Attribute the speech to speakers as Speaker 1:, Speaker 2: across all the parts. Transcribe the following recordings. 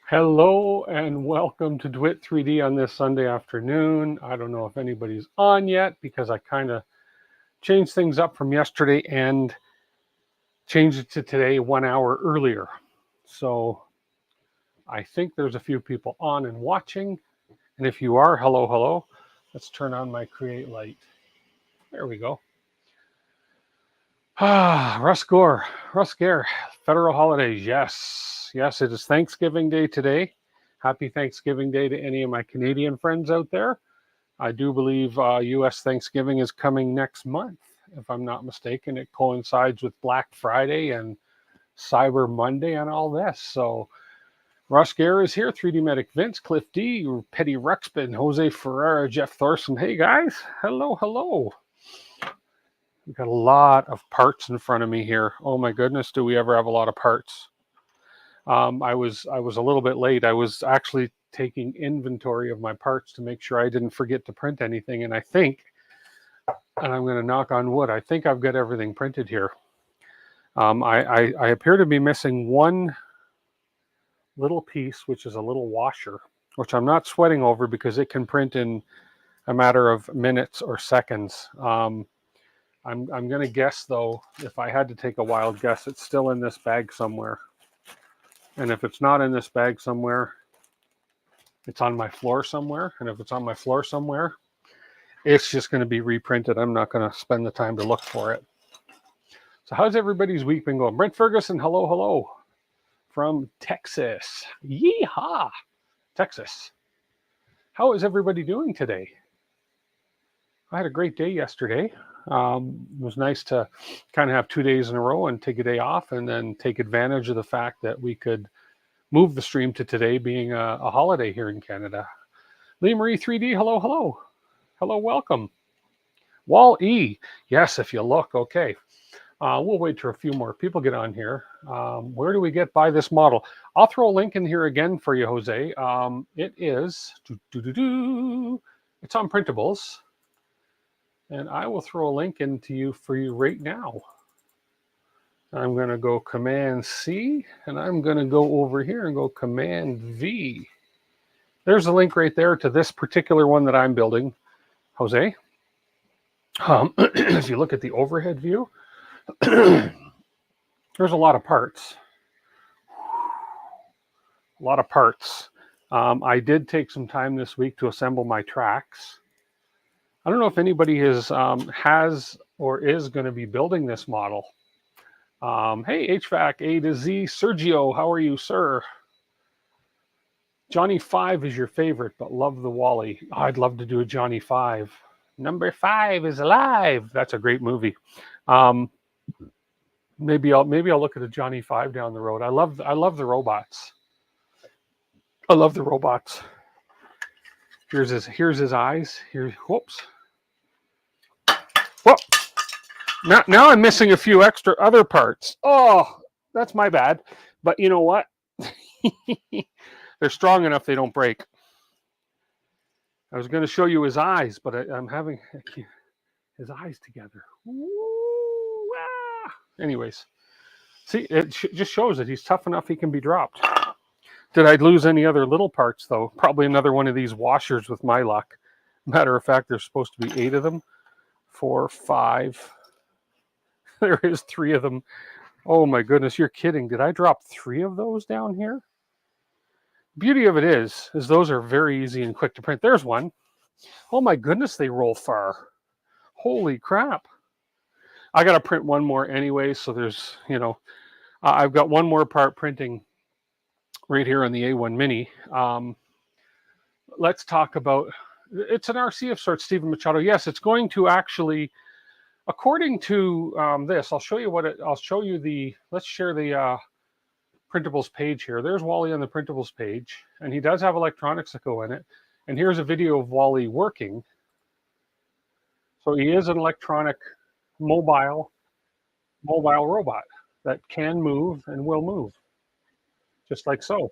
Speaker 1: Hello and welcome to DeWitt 3D on this Sunday afternoon. I don't know if anybody's on yet because I kind of changed things up from yesterday and changed it to today 1 hour earlier. So I think there's a few people on and watching. And if you are, hello, hello. Let's turn on my create light. There we go. Russ Gare, federal holidays. Yes, it is Thanksgiving Day today. Happy Thanksgiving Day to any of my Canadian friends out there. I do believe U.S. Thanksgiving is coming next month, if I'm not mistaken. It coincides with Black Friday and Cyber Monday and all this. So Russ Gare is here, 3D Medic Vince, Cliff D, Petty Ruxpin, Jose Ferreira, Jeff Thorson. Hey guys, hello, hello. We've got a lot of parts in front of me here. Oh my goodness, do we ever have a lot of parts? I was a little bit late. I was actually taking inventory of my parts to make sure I didn't forget to print anything. And I think, and I'm going to knock on wood, I think I've got everything printed here. I appear to be missing one little piece, which is a little washer, which I'm not sweating over because it can print in a matter of minutes or seconds. I'm going to guess, though, if I had to take a wild guess, it's still in this bag somewhere. And if it's not in this bag somewhere, it's on my floor somewhere. And if it's on my floor somewhere, it's just going to be reprinted. I'm not going to spend the time to look for it. So how's everybody's week been going? Brent Ferguson, hello, hello. From Texas. Yeehaw! Texas. How is everybody doing today? I had a great day yesterday. It was nice to kind of have 2 days in a row and take a day off and then take advantage of the fact that we could move the stream to today being a holiday here in Canada. Lee Marie 3D, hello, hello. Hello, welcome. Wall E, yes, if you look, okay. We'll wait till a few more people get on here. Where do we get by this model? I'll throw a link in here again for you, Jose. It is, it's on Printables. And I will throw a link into you for you right now. I'm going to go Command C, and I'm going to go over here and go Command V. There's a link right there to this particular one that I'm building, Jose. If you look at the overhead view, there's a lot of parts. A lot of parts. I did take some time this week to assemble my tracks. I don't know if anybody has or is going to be building this model. Hey, HVAC A to Z. Sergio, how are you, sir? Johnny 5 is your favorite, but love the Wally. Oh, I'd love to do a Johnny 5. Number 5 is alive. That's a great movie. Maybe I'll look at a Johnny 5 down the road. I love the robots. I love the robots. Here's his eyes. Here, whoops. Whoop. Now I'm missing a few extra other parts. Oh, that's my bad. But you know what? They're strong enough they don't break. I was going to show you his eyes, but I'm having his eyes together. Ooh, ah. Anyways, see, it just shows that he's tough enough he can be dropped. Did I lose any other little parts, though? Probably another one of these washers with my luck. Matter of fact, there's supposed to be 8 of them. 4, 5. There is 3 of them. Oh my goodness, you're kidding. Did I drop 3 of those down here? Beauty of it is those are very easy and quick to print. There's one. Oh my goodness, they roll far. Holy crap. I got to print one more anyway, so there's, I've got one more part printing right here on the A1 Mini. Let's talk about, it's an RC of sorts, Stephen Machado. Yes, it's going to actually, according to this, let's share the Printables page here. There's Wally on the Printables page, and he does have electronics that go in it. And here's a video of Wally working. So he is an electronic mobile robot that can move and will move, just like so.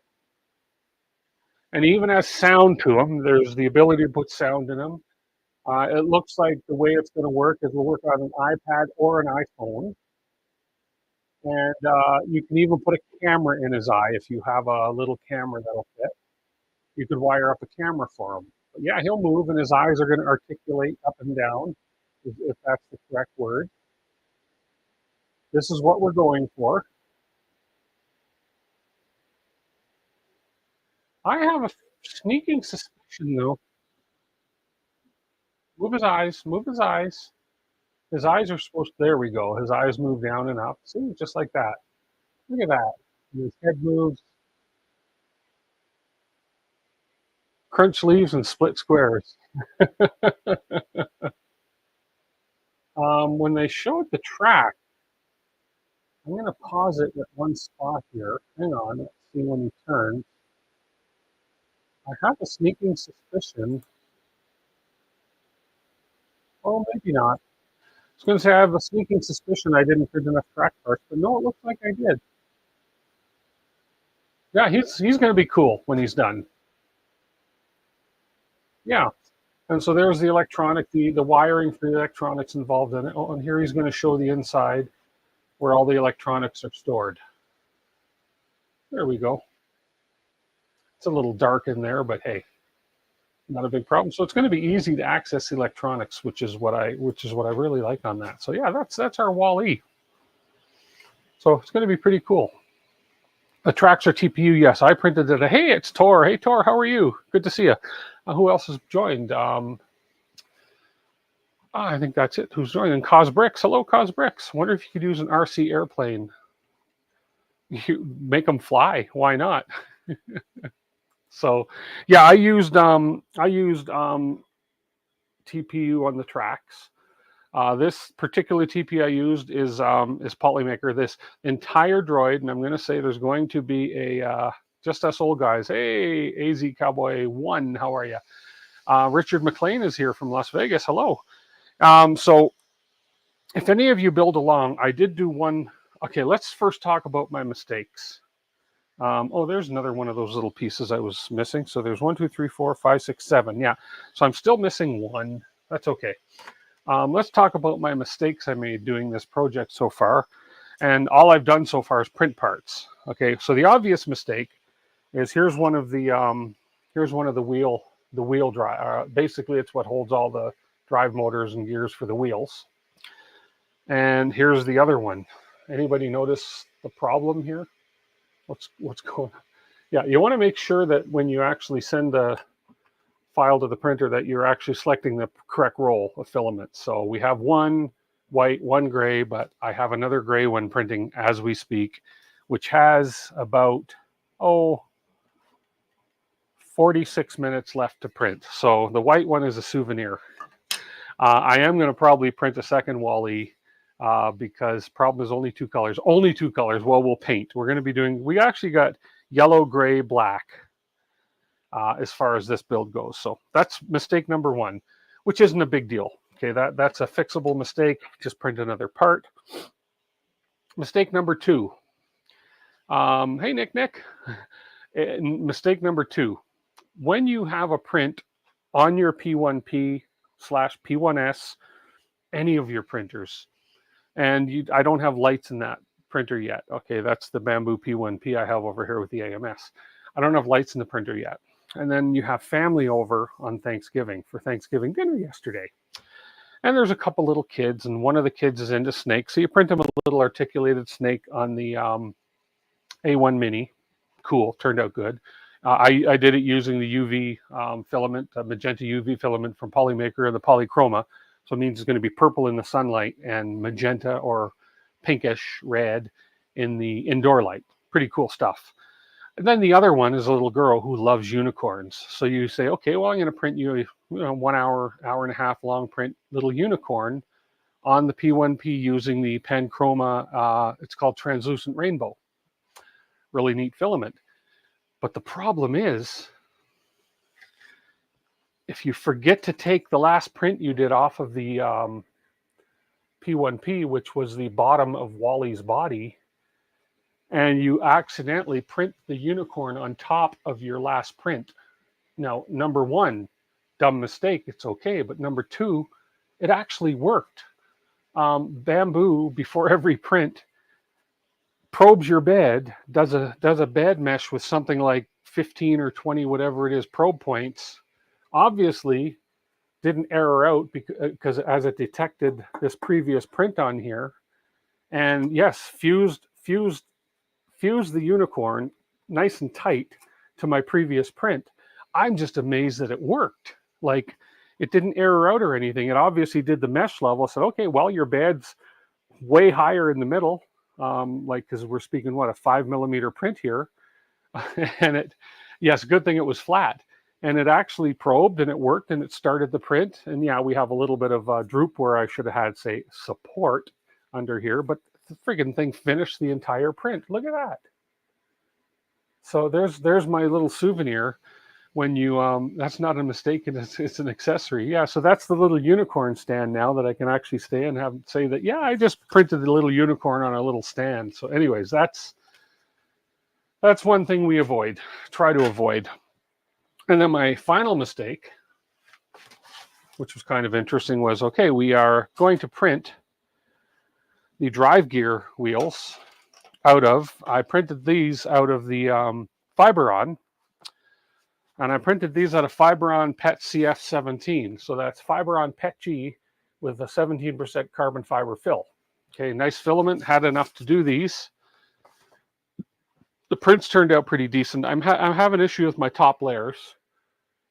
Speaker 1: And he even has sound to him. There's the ability to put sound in him. It looks like the way it's going to work is we'll work on an iPad or an iPhone. And you can even put a camera in his eye if you have a little camera that'll fit. You could wire up a camera for him. But yeah, he'll move and his eyes are going to articulate up and down, if that's the correct word. This is what we're going for. I have a sneaking suspicion, though. Move his eyes, move his eyes. His eyes are supposed to, there we go. His eyes move down and up. See, just like that. Look at that. And his head moves. Crunch leaves and split squares. When they showed the track, I'm going to pause it at one spot here. Hang on, let's see when he turns. I have a sneaking suspicion. Oh, maybe not. I was going to say I have a sneaking suspicion I didn't print enough track parts, but no, it looks like I did. Yeah, he's going to be cool when he's done. Yeah. And so there's the electronic, the wiring for the electronics involved in it. Oh, and here he's going to show the inside where all the electronics are stored. There we go. It's a little dark in there, but hey, not a big problem. So it's going to be easy to access electronics, which is what I really like on that. So yeah, that's our Wall-E. So it's going to be pretty cool. The tracks are TPU. Yes, I printed it. Hey, it's Tor. Hey, Tor, how are you? Good to see you. Who else has joined? I think that's it. Who's joining? Cosbricks. Hello, Cosbricks. Wonder if you could use an RC airplane. You make them fly. Why not? So, yeah, I used TPU on the tracks. This particular TPU I used is Polymaker. This entire droid, and I'm going to say there's going to be a just us old guys. Hey, AZ Cowboy 1, how are you? Richard McLean is here from Las Vegas. Hello. So if any of you build along, I did do one. Okay, let's first talk about my mistakes. Oh, there's another one of those little pieces I was missing. So there's 1, 2, 3, 4, 5, 6, 7. Yeah. So I'm still missing one. That's okay. Let's talk about my mistakes I made doing this project so far. And all I've done so far is print parts. Okay. So the obvious mistake is here's one of the wheel drive. Basically, it's what holds all the drive motors and gears for the wheels. And here's the other one. Anybody notice the problem here? What's going on? Yeah, you want to make sure that when you actually send the file to the printer that you're actually selecting the correct roll of filament. So we have one white, one gray, but I have another gray one printing as we speak, which has about 46 minutes left to print. So the white one is a souvenir. I am going to probably print a second Wall-E because problem is only two colors. Only two colors. Well, we'll paint. We're going to be doing, we actually got yellow, gray, black as far as this build goes. So that's mistake number one, which isn't a big deal. Okay, that's a fixable mistake. Just print another part. Mistake number two. Hey, Nick. Mistake number two. When you have a print on your P1P/P1S, any of your printers, and I don't have lights in that printer yet. Okay, that's the Bamboo P1P I have over here with the AMS. I don't have lights in the printer yet. And then you have family over on Thanksgiving for Thanksgiving dinner yesterday. And there's a couple little kids, and one of the kids is into snakes. So you print them a little articulated snake on the A1 Mini. Cool, turned out good. I did it using the UV filament, magenta UV filament from Polymaker and the Polychroma. So it means it's going to be purple in the sunlight and magenta or pinkish red in the indoor light. Pretty cool stuff. And then the other one is a little girl who loves unicorns. So you say, okay, well, I'm going to print you a 1 hour, hour and a half long print little unicorn on the P1P using the Panchroma. It's called Translucent Rainbow. Really neat filament. But the problem is, if you forget to take the last print you did off of the P1P, which was the bottom of Wall-E's body, and you accidentally print the unicorn on top of your last print. Now, number one, dumb mistake, it's okay. But number two, it actually worked. Bamboo, before every print, probes your bed, does a bed mesh with something like 15 or 20, whatever it is, probe points, obviously didn't error out because as it detected this previous print on here, and yes, fused the unicorn nice and tight to my previous print. I'm just amazed that it worked. Like, it didn't error out or anything. It obviously did the mesh level. I said, okay, well, your bed's way higher in the middle, like, because we're speaking, what, a 5mm print here. And yes, good thing it was flat. And it actually probed and it worked and it started the print. And yeah, we have a little bit of droop where I should have had, say, support under here, but the friggin' thing finished the entire print. Look at that. So there's my little souvenir. When you that's not a mistake, it's an accessory. Yeah, so that's the little unicorn stand now that I can actually stay and say that, yeah, I just printed the little unicorn on a little stand. So anyways, that's one thing we try to avoid. And then my final mistake, which was kind of interesting, was, okay, we are going to print the drive gear wheels I printed these out of the Fiberon. And I printed these out of Fiberon PET CF17. So that's Fiberon PET G with a 17% carbon fiber fill. Okay, nice filament, had enough to do these. The prints turned out pretty decent. I'm having an issue with my top layers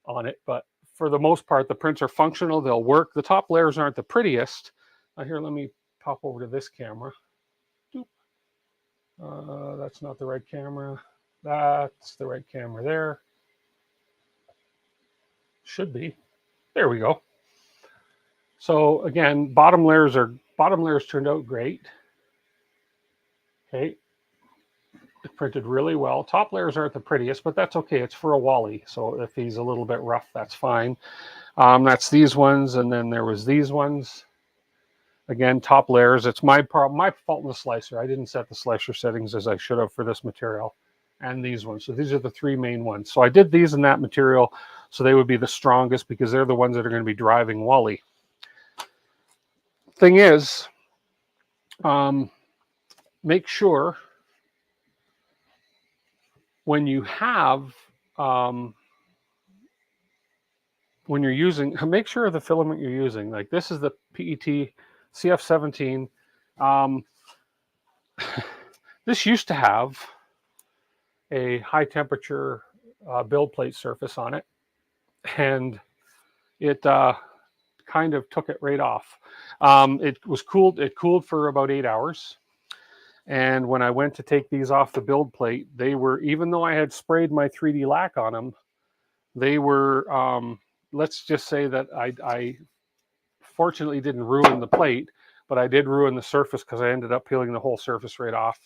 Speaker 1: on it, but for the most part, the prints are functional. They'll work. The top layers aren't the prettiest. Here, let me pop over to this camera. That's not the right camera. That's the right camera there. Should be. There we go. So again, bottom layers turned out great. Okay. It printed really well. Top layers aren't the prettiest, but that's okay. It's for a Wally. So if he's a little bit rough, that's fine. That's these ones, and then there was these ones. Again, top layers. It's my fault in the slicer. I didn't set the slicer settings as I should have for this material. And these ones. So these are the three main ones. So I did these in that material, so they would be the strongest because they're the ones that are going to be driving Wally. Thing is, make sure when you have when you're using, make sure the filament you're using, like this is the PET CF17. This used to have a high temperature build plate surface on it, and it kind of took it right off. It was cooled. It cooled for about 8 hours. And when I went to take these off the build plate, they were, even though I had sprayed my 3D lac on them, they were, let's just say that I fortunately didn't ruin the plate, but I did ruin the surface because I ended up peeling the whole surface right off.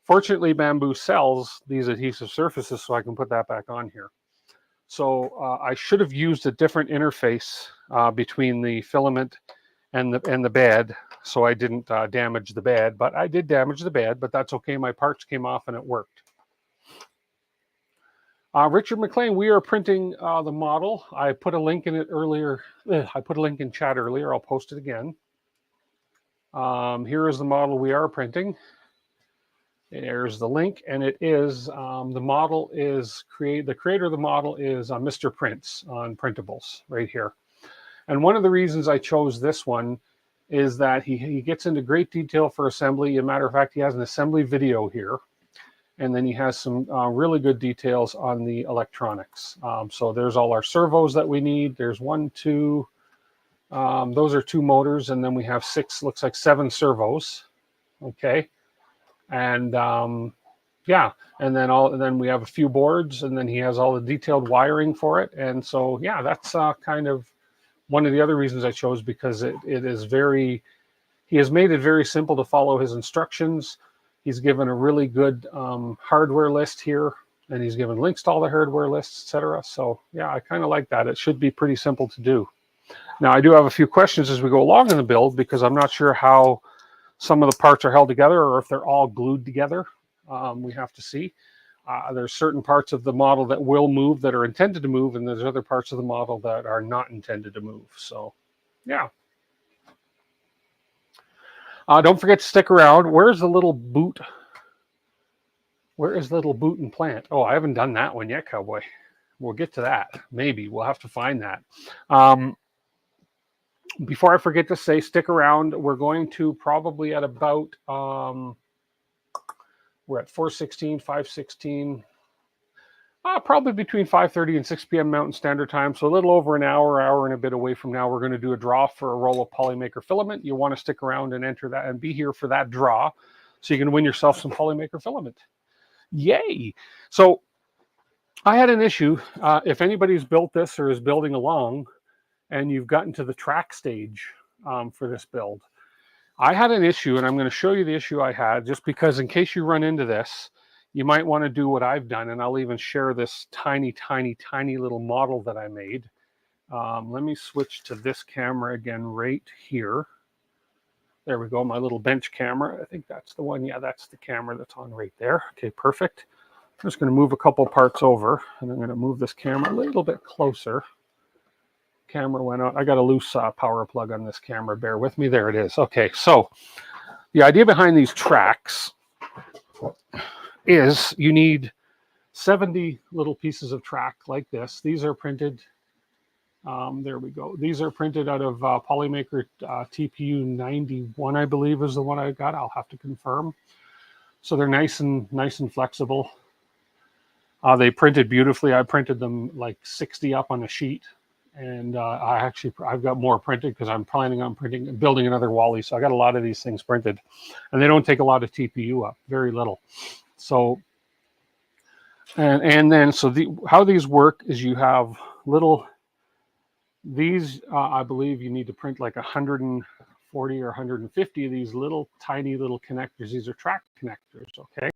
Speaker 1: Fortunately, Bamboo sells these adhesive surfaces, so I can put that back on here. So I should have used a different interface between the filament and the bed, so I didn't damage the bed. But I did damage the bed, but that's okay. My parts came off and it worked. Richard McLean, we are printing the model. I put a link in it earlier. I put a link in chat earlier. I'll post it again. Here is the model we are printing. There's the link, and it is the model is the creator of the model is Mr. Prince on Printables right here. And one of the reasons I chose this one is that he gets into great detail for assembly. As a matter of fact, he has an assembly video here, and then he has some really good details on the electronics. So there's all our servos that we need. There's 1, 2. Those are 2 motors, and then we have 6. Looks like 7 servos. Okay. And yeah, and then we have a few boards, and then he has all the detailed wiring for it. And so yeah, that's kind of one of the other reasons I chose, because it is very, he has made it very simple to follow his instructions. He's given a really good hardware list here, and he's given links to all the hardware lists, etc. So yeah, I kind of like that. It should be pretty simple to do. Now I do have a few questions as we go along in the build, because I'm not sure how some of the parts are held together or if they're all glued together. We have to see. There's certain parts of the model that will move, that are intended to move, and there's other parts of the model that are not intended to move. So, yeah. Don't forget to stick around. Where's the little boot Where is Little Boot and Plant? Oh, I haven't done that one yet, Cowboy. We'll get to that. Maybe we'll have to find that. Before I forget to say, stick around. We're going to probably at about, we're at 4:16, 5:16, probably between 5:30 and 6 p.m. Mountain Standard Time. So a little over an hour and a bit away from now, we're going to do a draw for a roll of Polymaker filament. You want to stick around and enter that and be here for that draw so you can win yourself some Polymaker filament. Yay! So I had an issue. If anybody's built this or is building along and you've gotten to the track stage for this build, I had an issue, and I'm going to show you the issue I had, just because in case you run into this, you might want to do what I've done, and I'll even share this tiny, tiny, tiny little model that I made. Let me switch to this camera again right here. There we go, my little bench camera. I think that's the one. Yeah, that's the camera that's on right there. Okay, perfect. I'm just going to move a couple parts over, and I'm going to move this camera a little bit closer. Camera went out. I got a loose power plug on this camera. Bear with me. There it is. Okay, so the idea behind these tracks is you need 70 little pieces of track like this. These are printed. There we go. These are printed out of Polymaker TPU 91, I believe is the one I got. I'll have to confirm. So they're nice and flexible. They printed beautifully. I printed them like 60 up on a sheet. And I've got more printed because I'm planning on building another Wally. So I got a lot of these things printed, and they don't take a lot of TPU up, very little. So, and then how these work is you have these. I believe you need to print like 140 or 150 of these little tiny little connectors. These are track connectors. Okay.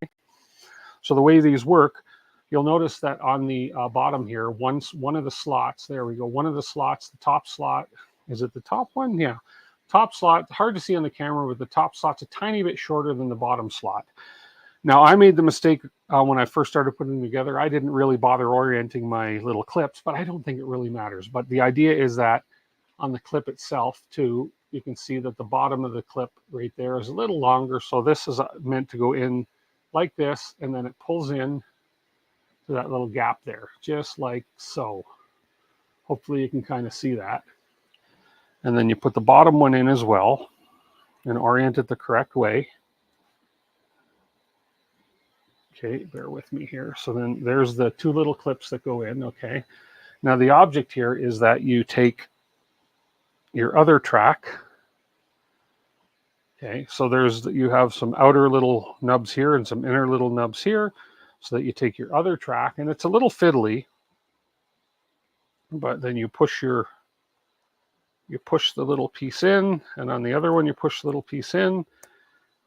Speaker 1: So the way these work, you'll notice that on the bottom here, one of the slots, there we go, one of the slots, the top slot, is it the top one? Yeah, top slot, hard to see on the camera, but the top slot's a tiny bit shorter than the bottom slot. Now, I made the mistake when I first started putting them together. I didn't really bother orienting my little clips, but I don't think it really matters. But the idea is that on the clip itself, too, you can see that the bottom of the clip right there is a little longer. So this is meant to go in like this, and then it pulls in to that little gap there, just like so. Hopefully you can kind of see that. And then you put the bottom one in as well and orient it the correct way. Okay, bear with me here. So then there's the two little clips that go in, okay. Now the object here is that you take your other track. Okay, so you have some outer little nubs here and some inner little nubs here, so that you take your other track, and it's a little fiddly, but then you push the little piece in, and on the other one you push the little piece in.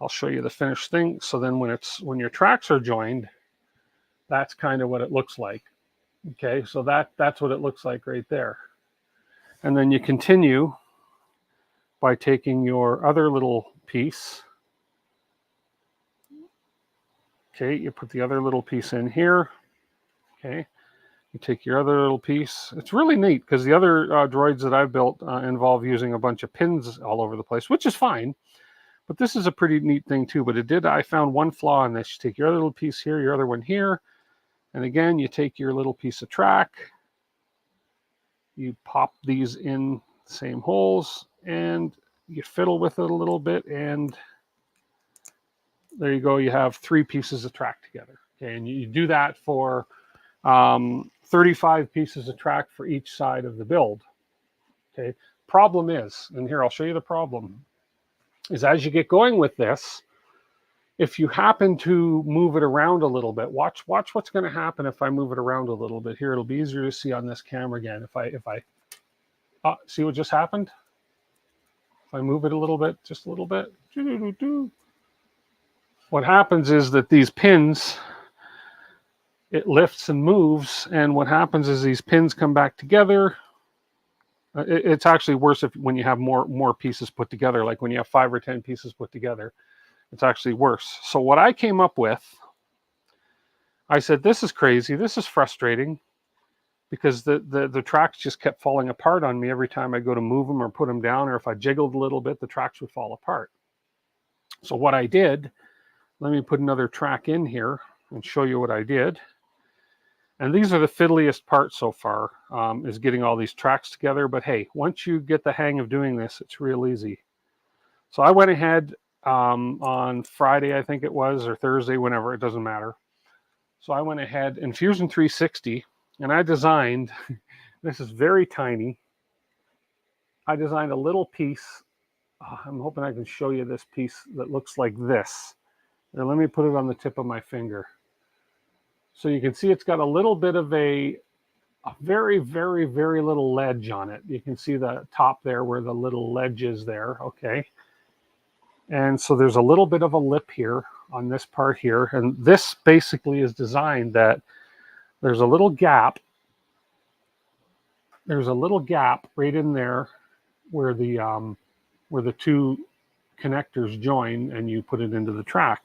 Speaker 1: I'll show you the finished thing. So then when your tracks are joined, that's kind of what it looks like. Okay, so that's what it looks like right there. And then you continue by taking your other little piece. Okay, you put the other little piece in here. Okay, you take your other little piece. It's really neat because the other droids that I've built involve using a bunch of pins all over the place, which is fine. But this is a pretty neat thing too. But I found one flaw in this. You take your other little piece here, your other one here. And again, you take your little piece of track. You pop these in the same holes and you fiddle with it a little bit, and there you go. You have 3 pieces of track together. Okay, and you do that for 35 pieces of track for each side of the build. Okay, problem is, and here I'll show you the problem, is as you get going with this, if you happen to move it around a little bit, watch what's going to happen if I move it around a little bit. Here, it'll be easier to see on this camera again. If I see what just happened? If I move it a little bit, just a little bit, what happens is that these pins, it lifts and moves, and what happens is these pins come back together. It's actually worse when you have more pieces put together, like when you have 5 or 10 pieces put together. It's actually worse. So what I came up with, I said, this is crazy, this is frustrating, because the tracks just kept falling apart on me every time I go to move them or put them down, or if I jiggled a little bit, the tracks would fall apart. So what I did, let me put another track in here. and show you what I did. And these are the fiddliest parts so far, is getting all these tracks together. But hey, once you get the hang of doing this, it's real easy. So I went ahead on Friday, I think it was, or Thursday, whenever, it doesn't matter. So I went ahead in Fusion 360 and I designed, this is very tiny, I designed a little piece. I'm hoping I can show you this piece that looks like this. Now let me put it on the tip of my finger. So you can see it's got a little bit of a very, very, very little ledge on it. You can see the top there where the little ledge is there, okay? And so there's a little bit of a lip here on this part here. And this basically is designed that there's a little gap. There's a little gap right in there where the two connectors join and you put it into the track.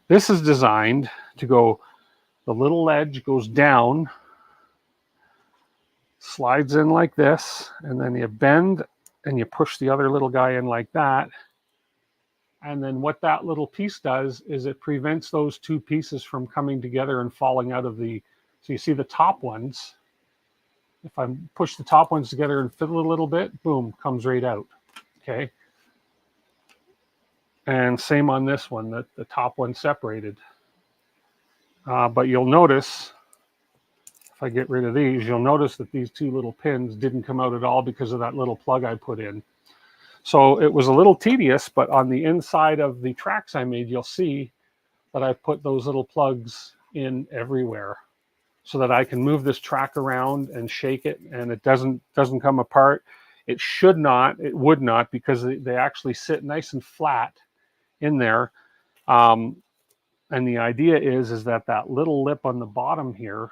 Speaker 1: This is designed to go, the little ledge goes down, slides in like this, and then you bend and you push the other little guy in like that. And then what that little piece does is it prevents those two pieces from coming together and falling out of the, so you see the top ones, if I push the top ones together and fiddle a little bit, boom, comes right out, okay? And same on this one, the top one separated. But you'll notice, if I get rid of these, you'll notice that these two little pins didn't come out at all because of that little plug I put in. So it was a little tedious, but on the inside of the tracks I made, you'll see that I put those little plugs in everywhere so that I can move this track around and shake it and it doesn't come apart. It should not, it would not, because they actually sit nice and flat in there. And the idea is that that little lip on the bottom here,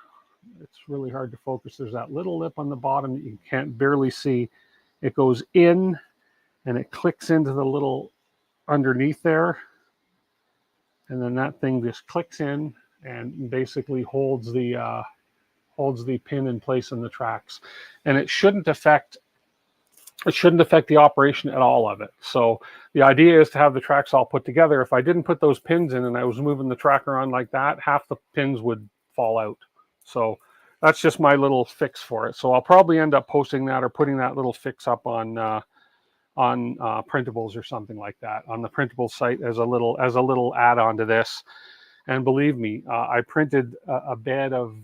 Speaker 1: it's really hard to focus. There's that little lip on the bottom that you can't barely see. It goes in and it clicks into the little underneath there. And then that thing just clicks in and basically holds the pin in place in the tracks. And it shouldn't affect the operation at all of it. So the idea is to have the tracks all put together. If I didn't put those pins in and I was moving the track around like that, half the pins would fall out. So that's just my little fix for it. So I'll probably end up posting that or putting that little fix up on Printables or something like that on the Printables site as a little add-on to this. And believe me, I printed a bed of,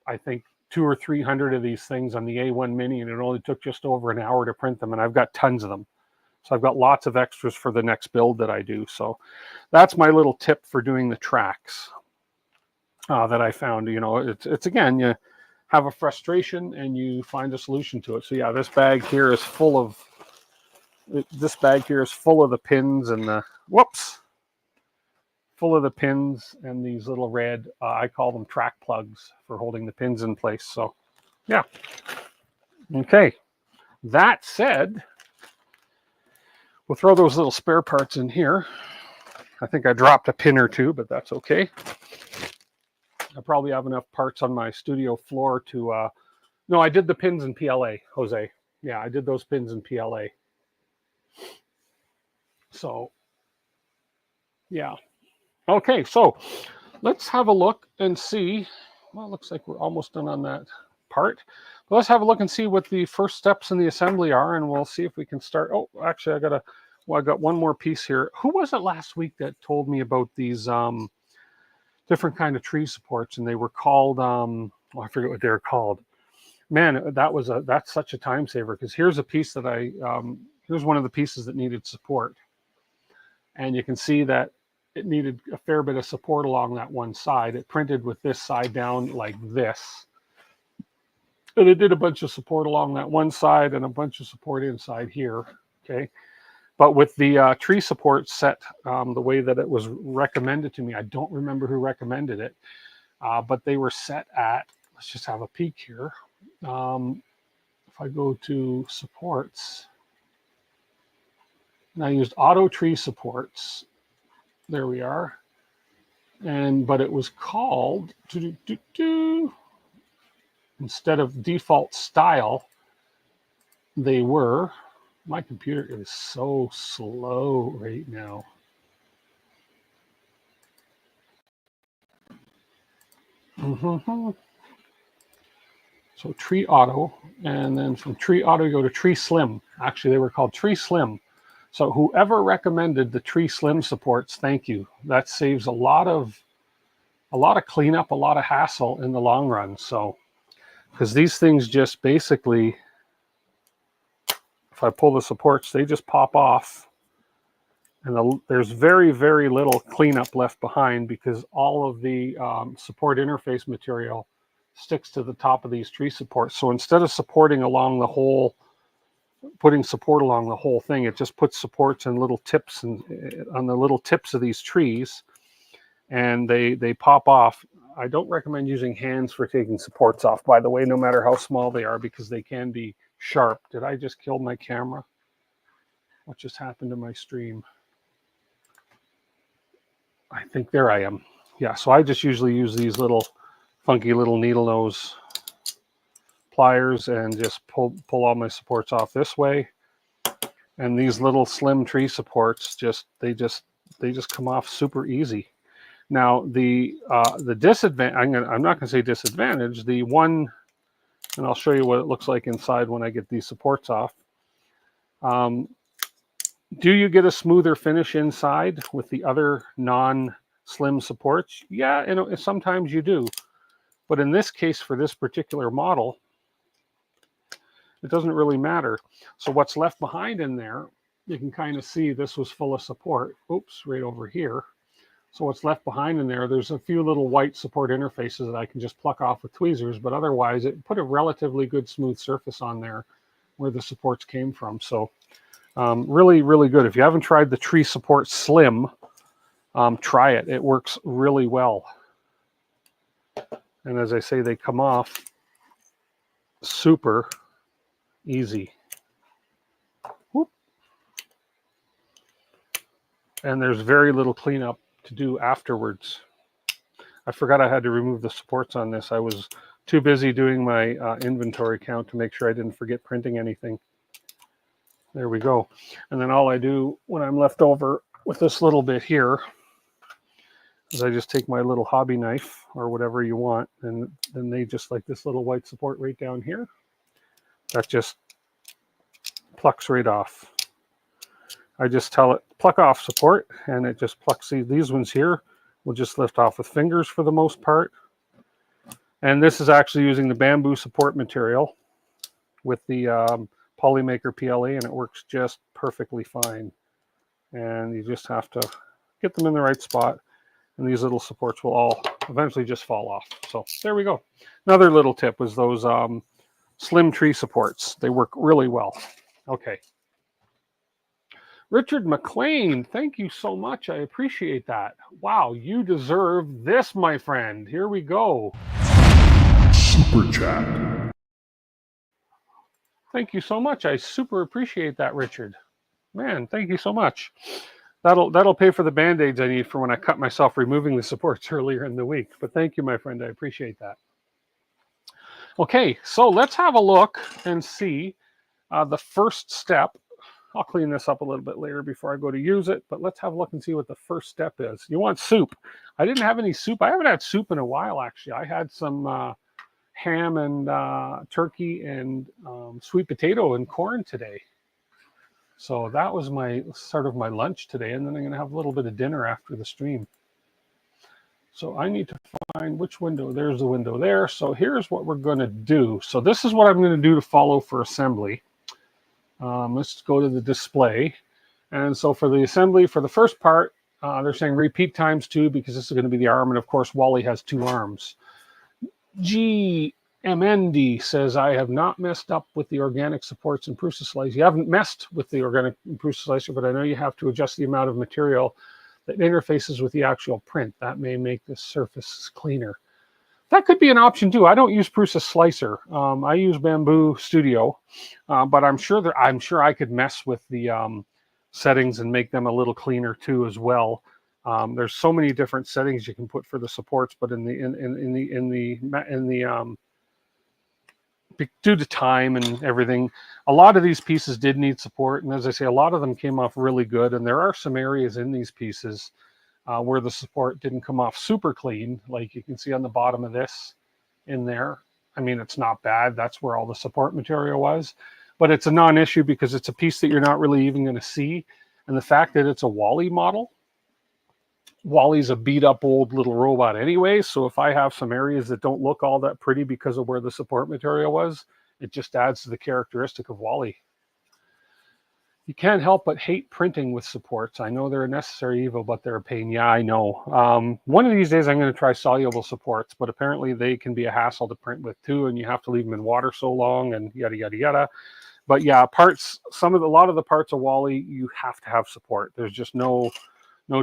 Speaker 1: I think, 200 or 300 of these things on the A1 Mini, and it only took just over an hour to print them, and I've got tons of them. So I've got lots of extras for the next build that I do. So that's my little tip for doing the tracks that I found. You know, it's again, you have a frustration and you find a solution to it. So yeah, this bag here is full of the pins and the, full of the pins and these little red, I call them track plugs for holding the pins in place. So yeah. Okay. That said, we'll throw those little spare parts in here. I think I dropped a pin or two, but that's okay. I probably have enough parts on my studio floor to, no, I did the pins in PLA, Jose. Yeah, I did those pins in PLA. So, yeah. Okay, so let's have a look and see. Well, it looks like we're almost done on that part. But let's have a look and see what the first steps in the assembly are, and we'll see if we can start. Oh, actually, I got one more piece here. Who was it last week that told me about these different kind of tree supports, and they were called, I forget what they're called. Man, that's such a time saver, because here's a piece that here's one of the pieces that needed support. And you can see that it needed a fair bit of support along that one side. It printed with this side down like this. And it did a bunch of support along that one side and a bunch of support inside here, okay? But with the tree support set the way that it was recommended to me, I don't remember who recommended it, but they were set at, let's just have a peek here. If I go to supports, and I used auto tree supports, there we are. But it was called, instead of default style, they were, my computer is so slow right now. So Tree Auto, and then from Tree Auto you go to Tree Slim. Actually, they were called Tree Slim. So whoever recommended the Tree Slim supports, thank you. That saves a lot of cleanup, a lot of hassle in the long run. So, because these things just basically, if I pull the supports, they just pop off. And there's very, very little cleanup left behind because all of the support interface material sticks to the top of these tree supports. So instead of supporting along the whole, putting support along the whole thing, it just puts supports and little tips and on the little tips of these trees, and they pop off. I don't recommend using hands for taking supports off, by the way, no matter how small they are, because they can be sharp. Did I just kill my camera? What just happened to my stream? I think there I am. Yeah, so I just usually use these little funky little needle nose pliers and just pull all my supports off this way. And these little slim tree supports they just come off super easy. Now the disadvantage, I'm not going to say disadvantage, the one, and I'll show you what it looks like inside when I get these supports off. Do you get a smoother finish inside with the other non-slim supports? Yeah, sometimes you do. But in this case, for this particular model, it doesn't really matter. So what's left behind in there, you can kind of see this was full of support. Oops, right over here. So what's left behind in there, there's a few little white support interfaces that I can just pluck off with tweezers, but otherwise it put a relatively good smooth surface on there where the supports came from. So really, really good. If you haven't tried the Tree Support Slim, try it. It works really well. And as I say, they come off super easy. Whoop. And there's very little cleanup to do afterwards. I forgot I had to remove the supports on this. I was too busy doing my inventory count to make sure I didn't forget printing anything. There we go. And then all I do when I'm left over with this little bit here is I just take my little hobby knife or whatever you want, and then they just like this little white support right down here. That just plucks right off. I just tell it, pluck off support, and it just plucks. See, these ones here will just lift off with fingers for the most part. And this is actually using the bamboo support material with the Polymaker PLA, and it works just perfectly fine. And you just have to get them in the right spot, and these little supports will all eventually just fall off. So there we go. Another little tip was those slim tree supports. They work really well. Okay. Richard McLean, thank you so much. I appreciate that. Wow, you deserve this, my friend. Here we go.
Speaker 2: Super chat.
Speaker 1: Thank you so much. I super appreciate that, Richard. Man, thank you so much. That'll pay for the Band-Aids I need for when I cut myself removing the supports earlier in the week. But thank you, my friend. I appreciate that. Okay, so let's have a look and see the first step. I'll clean this up a little bit later before I go to use it, but let's have a look and see what the first step is. You want soup. I didn't have any soup. I haven't had soup in a while, actually. I had some ham and turkey and sweet potato and corn today. So that was my sort of my lunch today, and then I'm going to have a little bit of dinner after the stream. So I need to find which window. There's the window there. So here's what we're going to do. So this is what I'm going to do to follow for assembly. Let's go to the display. And so for the assembly, for the first part, they're saying repeat times 2 because this is going to be the arm. And of course, Wally has 2 arms. GMND says, I have not messed up with the organic supports and Prusa slicer. You haven't messed with the organic and Prusa slicer, but I know you have to adjust the amount of material that interfaces with the actual print. That may make the surface cleaner. That could be an option too. I don't use Prusa Slicer. I use Bamboo Studio, but I'm sure I could mess with the settings and make them a little cleaner too as well. There's so many different settings you can put for the supports, but due to time and everything, a lot of these pieces did need support, and as I say, a lot of them came off really good. And there are some areas in these pieces where the support didn't come off super clean, like you can see on the bottom of this in there. I mean, it's not bad. That's where all the support material was, but it's a non-issue because it's a piece that you're not really even going to see. And the fact that it's a Wally model, Wally's a beat up old little robot anyway. So if I have some areas that don't look all that pretty because of where the support material was, it just adds to the characteristic of Wally. You can't help but hate printing with supports. I know they're a necessary evil, but they're a pain. Yeah, I know. One of these days I'm going to try soluble supports, but apparently they can be a hassle to print with too, and you have to leave them in water so long and yada, yada, yada. But yeah, parts, a lot of the parts of Wally, you have to have support. There's just no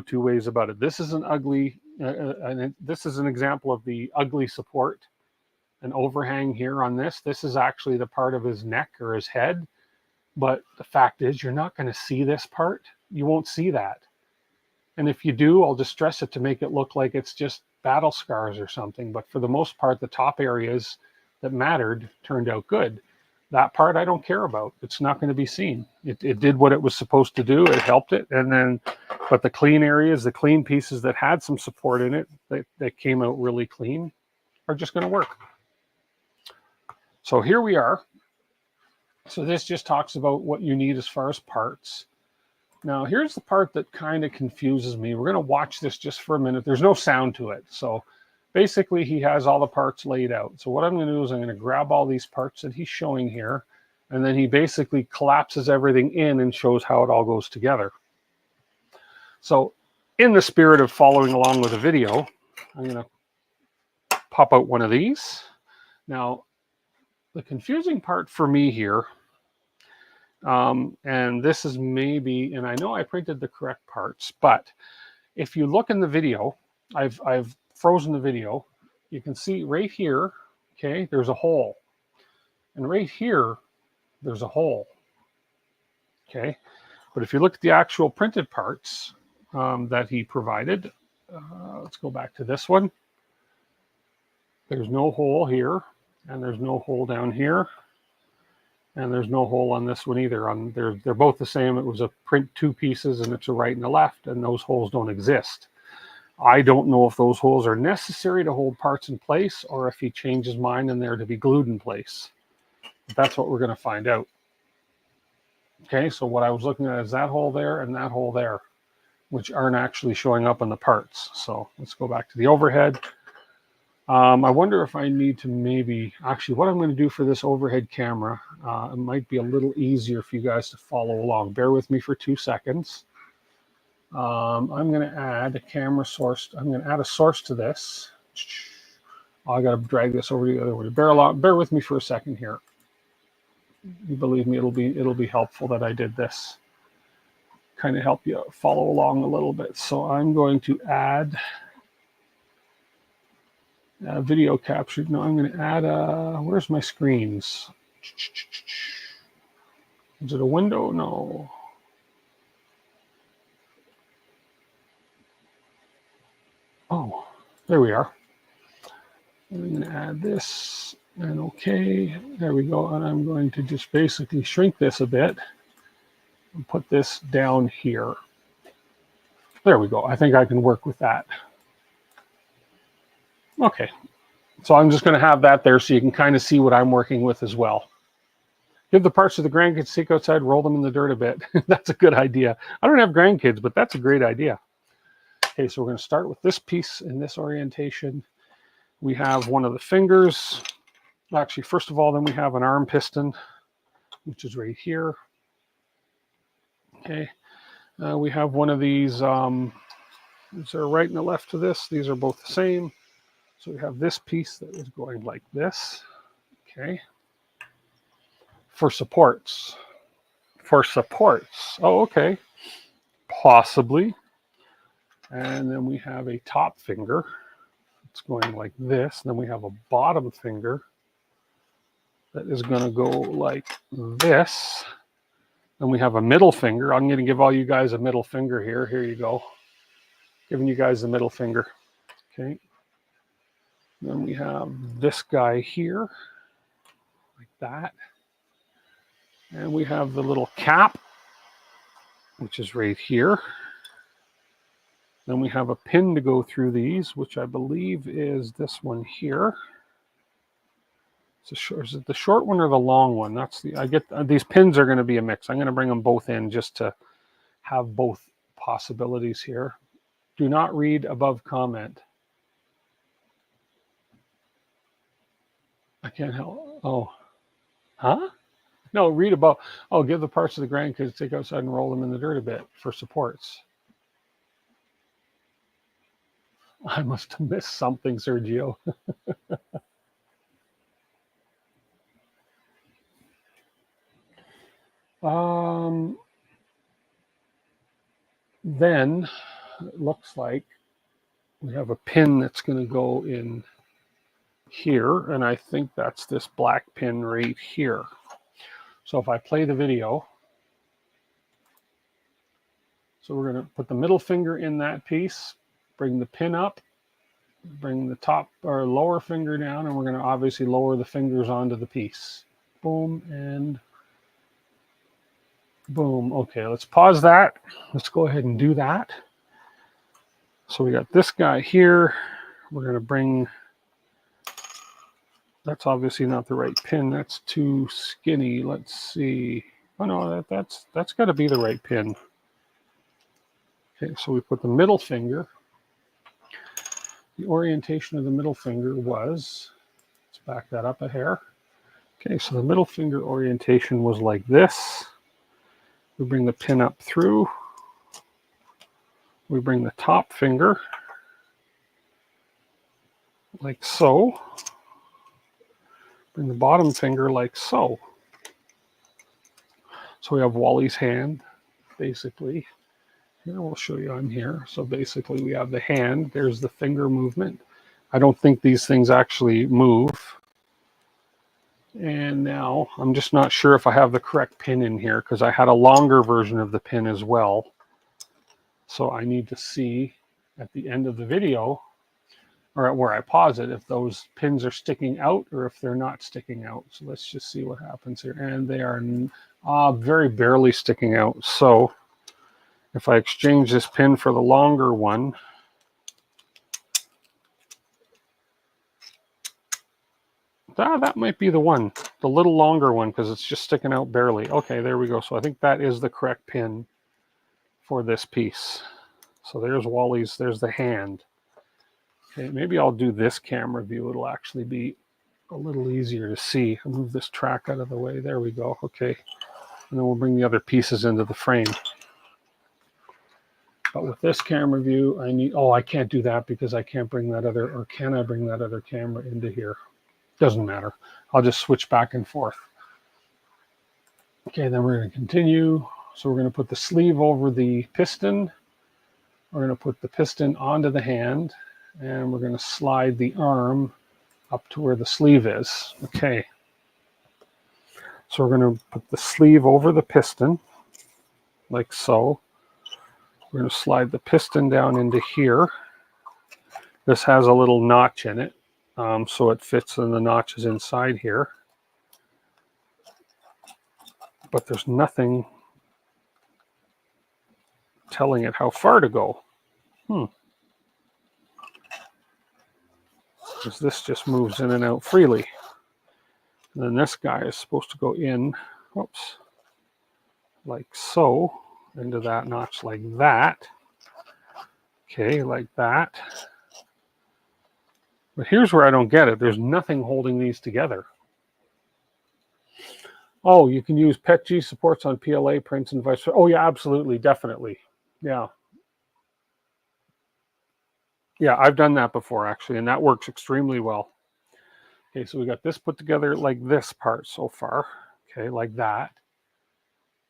Speaker 1: two ways about it. This is an ugly, this is an example of the ugly support. An overhang here on this. This is actually the part of his neck or his head. But the fact is, you're not going to see this part. You won't see that. And if you do, I'll distress it to make it look like it's just battle scars or something. But for the most part, the top areas that mattered turned out good. That part I don't care about. It's not going to be seen. It did what it was supposed to do. It helped it. And then, but the clean areas, the clean pieces that had some support in it, that came out really clean, are just going to work. So here we are. So this just talks about what you need as far as parts. Now, here's the part that kind of confuses me. We're going to watch this just for a minute. There's no sound to it. So basically, he has all the parts laid out. So what I'm going to do is I'm going to grab all these parts that he's showing here, and then he basically collapses everything in and shows how it all goes together. So in the spirit of following along with the video, I'm going to pop out one of these. Now, the confusing part for me here, and this is maybe, and I know I printed the correct parts, but if you look in the video, I've frozen the video. You can see right here, okay, there's a hole. And right here, there's a hole. Okay. But if you look at the actual printed parts that he provided, let's go back to this one. There's no hole here, and there's no hole down here, and there's no hole on this one either. They're both the same. It was a print two pieces, and it's a right and a left, and those holes don't exist. I don't know if those holes are necessary to hold parts in place, or if he changed his mind and they're to be glued in place. But that's what we're going to find out. Okay, so what I was looking at is that hole there and that hole there, which aren't actually showing up on the parts. So let's go back to the overhead. I wonder if I need to maybe, actually what I'm going to do for this overhead camera, it might be a little easier for you guys to follow along. Bear with me for 2 seconds. I'm going to add a camera source. I'm going to add a source to this. I got to drag this over the other way. Bear with me for a second here. You believe me, it'll be helpful that I did this. Kind of help you follow along a little bit. So I'm going to add video capture. No, I'm going to add where's my screens? Is it a window? No. Oh, there we are. I'm going to add this, and okay, there we go. And I'm going to just basically shrink this a bit and put this down here. There we go. I think I can work with that. Okay, so I'm just going to have that there so you can kind of see what I'm working with as well. Give the parts to the grandkids, take outside, roll them in the dirt a bit. That's a good idea. I don't have grandkids, but that's a great idea. Okay, so we're going to start with this piece in this orientation. We have one of the fingers. Actually, first of all, then we have an arm piston, which is right here. Okay, we have one of these. Is there a right and a left to this? These are both the same. So we have this piece that is going like this. Okay. For supports. Oh, okay. Possibly. And then we have a top finger. It's going like this. Then we have a bottom finger that is going to go like this. Then we have a middle finger. I'm going to give all you guys a middle finger here. Here you go. Giving you guys the middle finger. Okay. Then we have this guy here, like that. And we have the little cap, which is right here. Then we have a pin to go through these, which I believe is this one here. Is it the short one or the long one? That's the, I get, these pins are going to be a mix. I'm going to bring them both in just to have both possibilities here. Do not read above comment. I can't help. Oh, huh? No, read above. Oh, give the parts of the grandkids, take outside and roll them in the dirt a bit for supports. I must have missed something, Sergio. Then it looks like we have a pin that's going to go in here, and I think that's this black pin right here. So if I play the video, so we're going to put the middle finger in that piece, bring the pin up, bring the top or lower finger down, and we're going to obviously lower the fingers onto the piece. Boom and boom. Okay, let's pause that. Let's go ahead and do that. So we got this guy here. We're going to bring, that's obviously not the right pin. That's too skinny. Let's see. Oh no, that's got to be the right pin. Okay, so we put the middle finger. The orientation of the middle finger was, let's back that up a hair. Okay, so the middle finger orientation was like this. We bring the pin up through. We bring the top finger like so. Bring the bottom finger like so. So we have Wally's hand, basically. Here, we'll show you on here. So basically we have the hand. There's the finger movement. I don't think these things actually move. And now I'm just not sure if I have the correct pin in here because I had a longer version of the pin as well. So I need to see at the end of the video, or where I pause it, if those pins are sticking out or if they're not sticking out. So let's just see what happens here. And they are very barely sticking out. So if I exchange this pin for the longer one, that might be the one, the little longer one, because it's just sticking out barely. Okay, there we go. So I think that is the correct pin for this piece. So there's Wally's, there's the hand. Okay, maybe I'll do this camera view. It'll actually be a little easier to see. I'll move this track out of the way. There we go. Okay. And then we'll bring the other pieces into the frame. But with this camera view, I need, I can't do that because I can't bring that other, or can I bring that other camera into here? Doesn't matter. I'll just switch back and forth. Okay, then we're going to continue. So we're going to put the sleeve over the piston. We're going to put the piston onto the hand, and we're going to slide the arm up to where the sleeve is. Okay. So we're going to put the sleeve over the piston, like so. We're going to slide the piston down into here. This has a little notch in it, so it fits in the notches inside here. But there's nothing telling it how far to go. Because this just moves in and out freely. And then this guy is supposed to go in, whoops, like so, into that notch like that. Okay, like that. But here's where I don't get it. There's nothing holding these together. Oh, you can use PETG supports on PLA prints and vice versa. Oh yeah, absolutely, definitely. Yeah. Yeah, I've done that before actually, and that works extremely well. Okay, so we got this put together like this part so far. Okay, like that.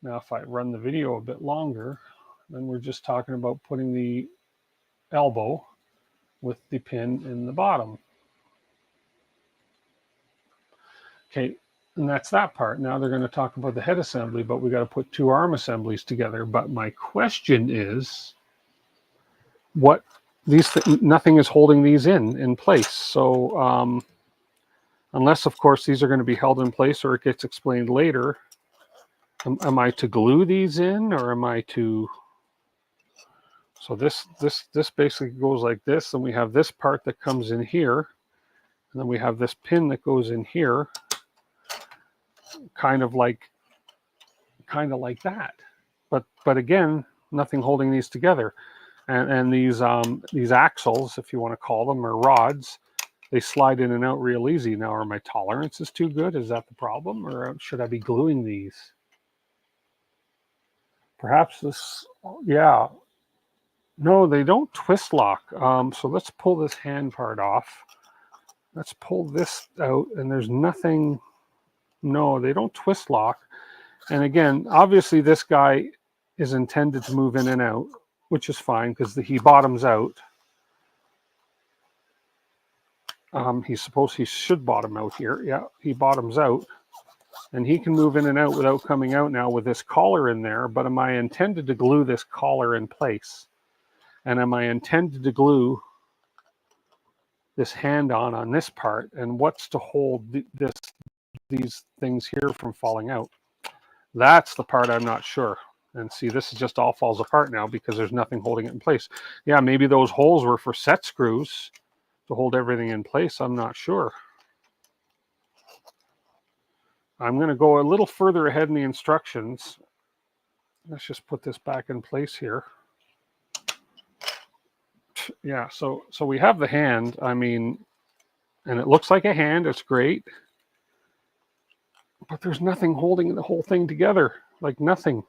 Speaker 1: Now if I run the video a bit longer, then we're just talking about putting the elbow with the pin in the bottom. Okay, and that's that part. Now they're going to talk about the head assembly, but we got to put two arm assemblies together. But my question is, what nothing is holding these in place. So unless, of course, these are going to be held in place or it gets explained later. Am I to glue these in or am I to... So this basically goes like this, and we have this part that comes in here, and then we have this pin that goes in here, kind of like that. But again, nothing holding these together. And these axles, if you want to call them, or rods, they slide in and out real easy. Now, are my tolerances too good? Is that the problem, or should I be gluing these? Perhaps this, yeah. No, they don't twist lock. So let's pull this hand part off. Let's pull this out, and there's nothing. No, they don't twist lock. And again, obviously this guy is intended to move in and out, which is fine because he bottoms out. He should bottom out here. Yeah, he bottoms out. And he can move in and out without coming out now with this collar in there. But am I intended to glue this collar in place? And am I intended to glue this hand on this part? And what's to hold these things here from falling out? That's the part I'm not sure. And see, this is just all falls apart now because there's nothing holding it in place. Yeah, maybe those holes were for set screws to hold everything in place. I'm not sure. I'm going to go a little further ahead in the instructions. Let's just put this back in place here. Yeah, so we have the hand. I mean, and it looks like a hand. It's great. But there's nothing holding the whole thing together. Like nothing.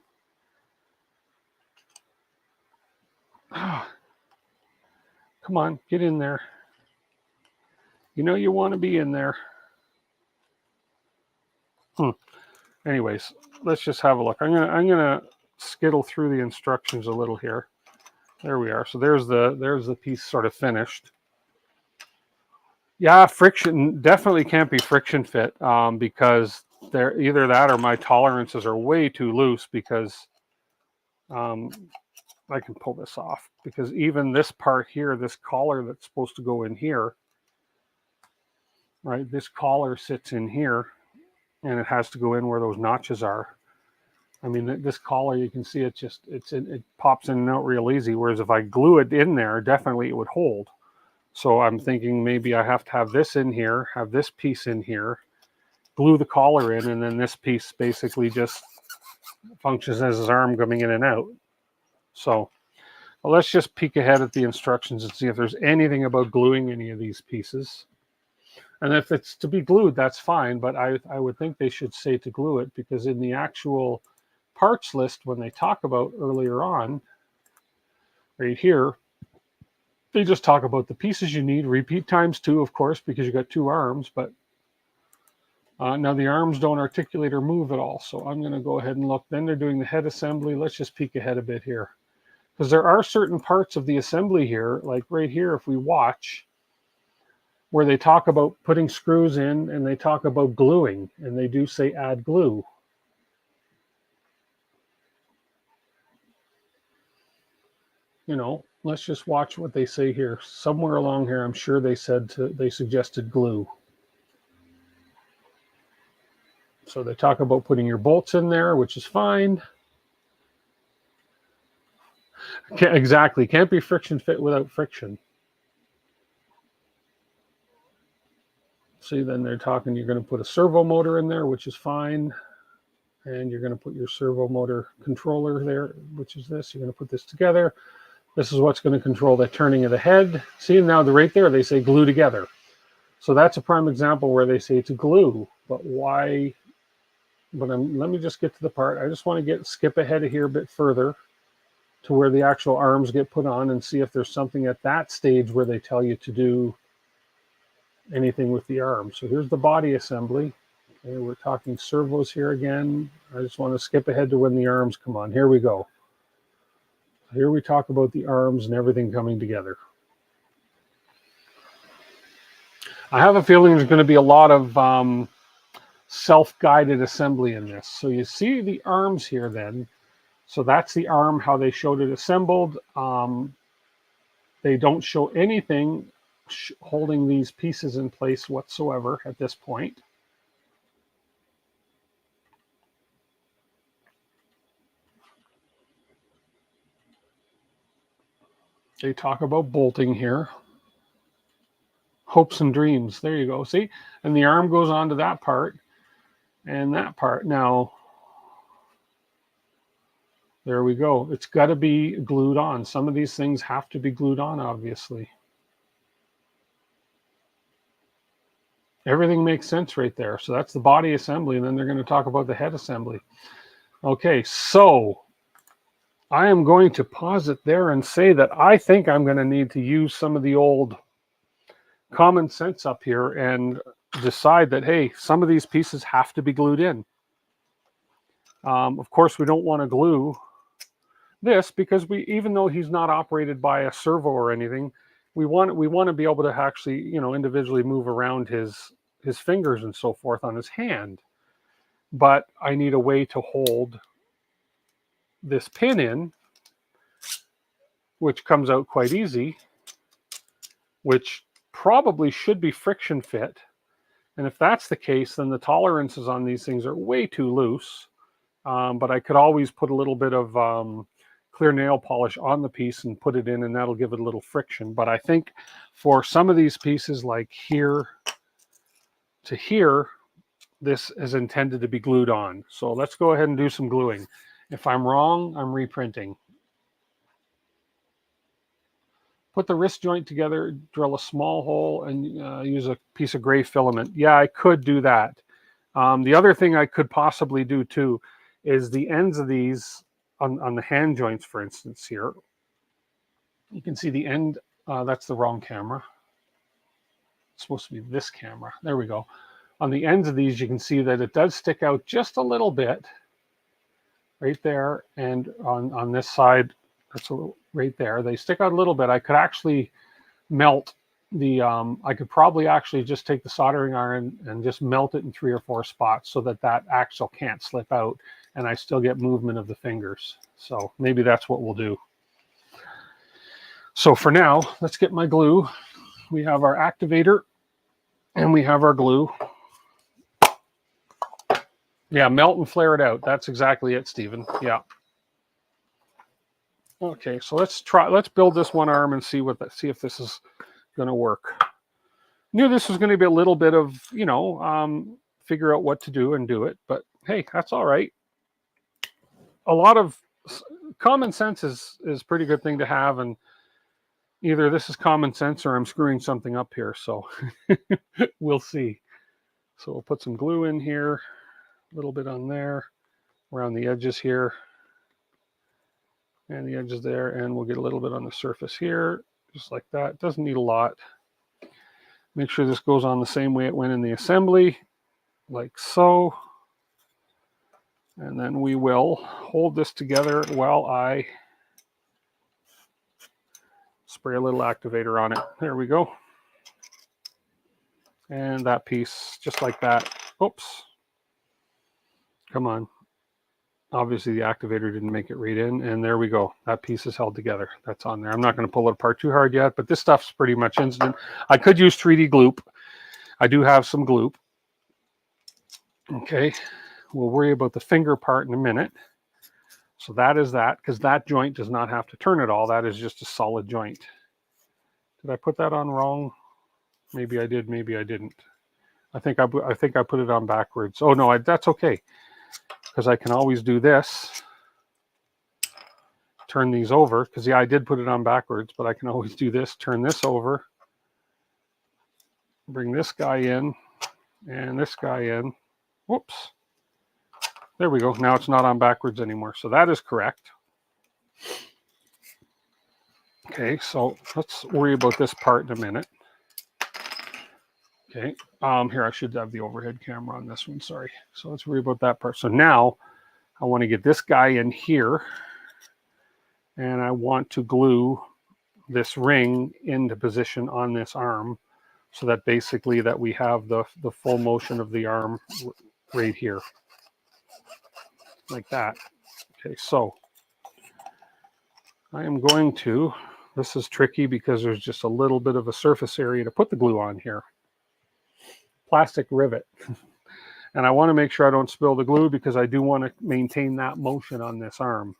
Speaker 1: Come on, get in there. You know you want to be in there. Anyways, let's just have a look. I'm gonna skittle through the instructions a little here. There we are. So there's the piece sort of finished. Yeah, friction definitely can't be friction fit because they're either that or my tolerances are way too loose because I can pull this off because even this part here, this collar that's supposed to go in here, right? This collar sits in here and it has to go in where those notches are. I mean, this collar, you can see it pops in and out real easy. Whereas if I glue it in there, definitely it would hold. So I'm thinking maybe I have to have this in here, have this piece in here, glue the collar in, and then this piece basically just functions as his arm coming in and out. So well, let's just peek ahead at the instructions and see if there's anything about gluing any of these pieces. And if it's to be glued, that's fine, but I would think they should say to glue it because in the actual parts list, when they talk about earlier on, right here, they just talk about the pieces you need, repeat times 2, of course, because you got 2 arms, but now the arms don't articulate or move at all. So I'm going to go ahead and look. Then they're doing the head assembly. Let's just peek ahead a bit here. Because there are certain parts of the assembly here, like right here, if we watch, where they talk about putting screws in and they talk about gluing, and they do say add glue. You know, let's just watch what they say here. Somewhere along here, I'm sure they suggested glue. So they talk about putting your bolts in there, which is fine. Exactly. Can't be friction fit without friction. See, then they're talking, you're going to put a servo motor in there, which is fine. And you're going to put your servo motor controller there, which is this. You're going to put this together. This is what's going to control the turning of the head. See, now right there, they say glue together. So that's a prime example where they say to glue. But why? But let me just get to the part. I just want to skip ahead of here a bit further to where the actual arms get put on and see if there's something at that stage where they tell you to do anything with the arms. So here's the body assembly. Okay, we're talking servos here again. I just want to skip ahead to when the arms come on. Here we go. Here we talk about the arms and everything coming together. I have a feeling there's going to be a lot of self-guided assembly in this. So you see the arms here then. So that's the arm, how they showed it assembled. They don't show anything holding these pieces in place whatsoever at this point. They talk about bolting here. Hopes and dreams. There you go. See? And the arm goes on to that part and that part. Now, there we go. It's got to be glued on. Some of these things have to be glued on, obviously. Everything makes sense right there. So that's the body assembly, and then they're going to talk about the head assembly. Okay, so I am going to pause it there and say that I think I'm going to need to use some of the old common sense up here and decide that, hey, some of these pieces have to be glued in. Of course, we don't want to glue this because even though he's not operated by a servo or anything, we want to be able to actually, individually move around his fingers and so forth on his hand. But I need a way to hold this pin in, which comes out quite easy, which probably should be friction fit. And if that's the case, then the tolerances on these things are way too loose. But I could always put a little bit of clear nail polish on the piece and put it in, and that'll give it a little friction. But I think for some of these pieces, like here to here, this is intended to be glued on. So let's go ahead and do some gluing. If I'm wrong, I'm reprinting. Put the wrist joint together, drill a small hole, and use a piece of gray filament. Yeah, I could do that. The other thing I could possibly do too is the ends of these on the hand joints, for instance, here. You can see the end. That's the wrong camera. It's supposed to be this camera. There we go. On the ends of these, you can see that it does stick out just a little bit right there. And on this side, that's right there. They stick out a little bit. I could actually melt the, I could probably actually just take the soldering iron and just melt it in 3 or 4 spots so that that axle can't slip out and I still get movement of the fingers. So maybe that's what we'll do. So for now, let's get my glue. We have our activator and we have our glue. Yeah, melt and flare it out. That's exactly it, Stephen. Yeah. Okay, so let's build this one arm and see if this is going to work. Knew this was going to be a little bit of, figure out what to do and do it, but hey, that's all right. A lot of common sense is a pretty good thing to have, and either this is common sense or I'm screwing something up here, so we'll see. So we'll put some glue in here, a little bit on there, around the edges here, and the edges there, and we'll get a little bit on the surface here, just like that. Doesn't need a lot. Make sure this goes on the same way it went in the assembly, like so. And then we will hold this together while I spray a little activator on it. There we go. And that piece, just like that. Oops. Come on. Obviously, the activator didn't make it right in. And there we go. That piece is held together. That's on there. I'm not going to pull it apart too hard yet, but this stuff's pretty much instant. I could use 3D gloop. I do have some gloop. Okay. We'll worry about the finger part in a minute. So that is that, because that joint does not have to turn at all. That is just a solid joint. Did I put that on wrong? Maybe I did, maybe I didn't. I think I put it on backwards. Oh no, that's okay, because I can always do this. Turn these over, because yeah, I did put it on backwards, but I can always do this. Turn this over. Bring this guy in, and this guy in. Whoops. There we go. Now it's not on backwards anymore. So that is correct. Okay, so let's worry about this part in a minute. Okay, here I should have the overhead camera on this one. Sorry. So let's worry about that part. So now I want to get this guy in here, and I want to glue this ring into position on this arm, so that basically that we have the full motion of the arm right here. Like that. Okay, so I am going to, this is tricky because there's just a little bit of a surface area to put the glue on here. Plastic rivet. And I want to make sure I don't spill the glue because I do want to maintain that motion on this arm.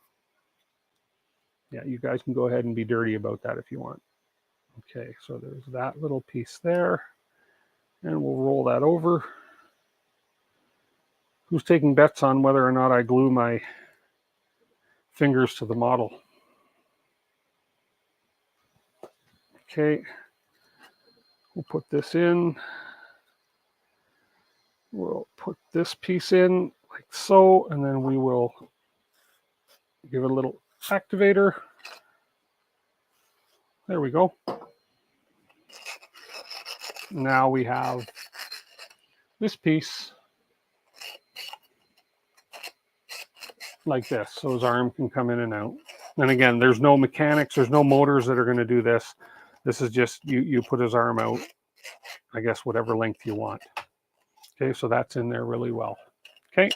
Speaker 1: Yeah, you guys can go ahead and be dirty about that if you want. Okay, so there's that little piece there. And we'll roll that over. Who's taking bets on whether or not I glue my fingers to the model? Okay, we'll put this in. We'll put this piece in like so, and then we will give it a little activator. There we go. Now we have this piece like this, so his arm can come in and out. And again, there's no mechanics, there's no motors that are going to do this. This is just you put his arm out, I guess, whatever length you want. Okay, so that's in there really well. Okay,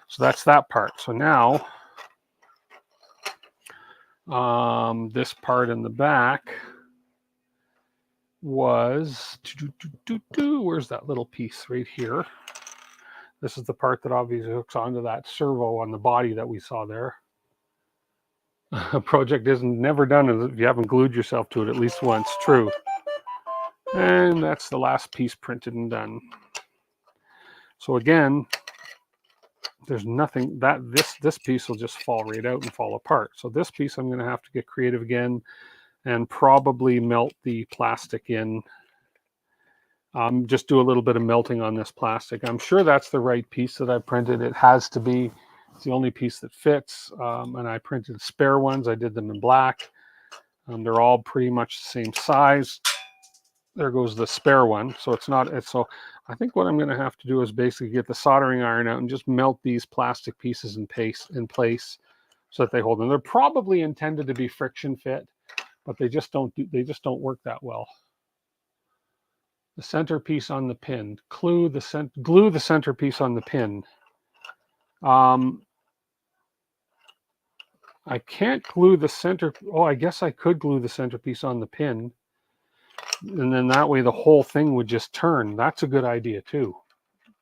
Speaker 1: so that's that part. So now this part in the back was, where's that little piece right here? This is the part that obviously hooks onto that servo on the body that we saw there. A project isn't never done if you haven't glued yourself to it at least once. True. And that's the last piece printed and done. So again, there's nothing that this piece will just fall right out and fall apart. So this piece I'm going to have to get creative again and probably melt the plastic in. Just do a little bit of melting on this plastic. I'm sure that's the right piece that I printed. It has to be. It's the only piece that fits. And I printed spare ones. I did them in black. They're all pretty much the same size. There goes the spare one. So it's not. So I think what I'm going to have to do is basically get the soldering iron out and just melt these plastic pieces in place so that they hold them. They're probably intended to be friction fit, but they just don't work that well. The centerpiece on the pin. Glue the centerpiece on the pin. I can't glue the center. Oh, I guess I could glue the centerpiece on the pin. And then that way the whole thing would just turn. That's a good idea too.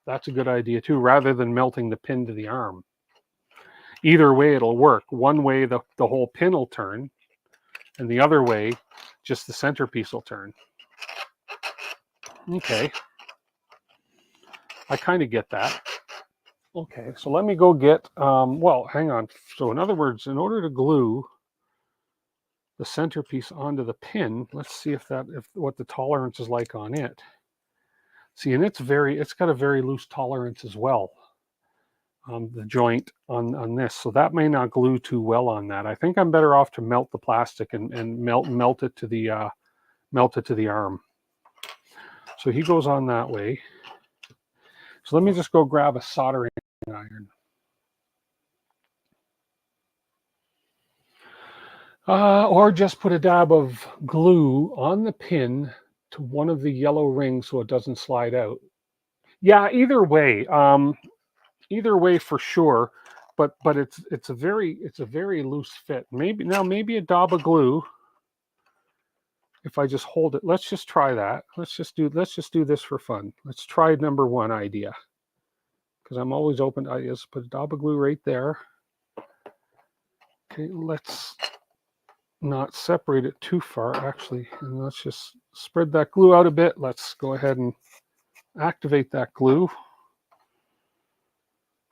Speaker 1: That's a good idea too, rather than melting the pin to the arm. Either way it'll work. One way the whole pin will turn, and the other way just the centerpiece will turn. Okay. I kind of get that. Okay, so let me go get, well, hang on. So in other words, in order to glue the centerpiece onto the pin, let's see if what the tolerance is like on it. See, and it's got a very loose tolerance as well. The joint on this, so that may not glue too well on that. I think I'm better off to melt the plastic and melt it to the arm. So he goes on that way. So let me just go grab a soldering iron. Or just put a dab of glue on the pin to one of the yellow rings so it doesn't slide out. Yeah, either way for sure. But it's a very loose fit. Maybe a dab of glue. If I just hold it, let's just try that. Let's just do this for fun. Let's try number one idea, because I'm always open to ideas. Put a dab of glue right there. Okay, let's not separate it too far, actually, and let's just spread that glue out a bit. Let's go ahead and activate that glue.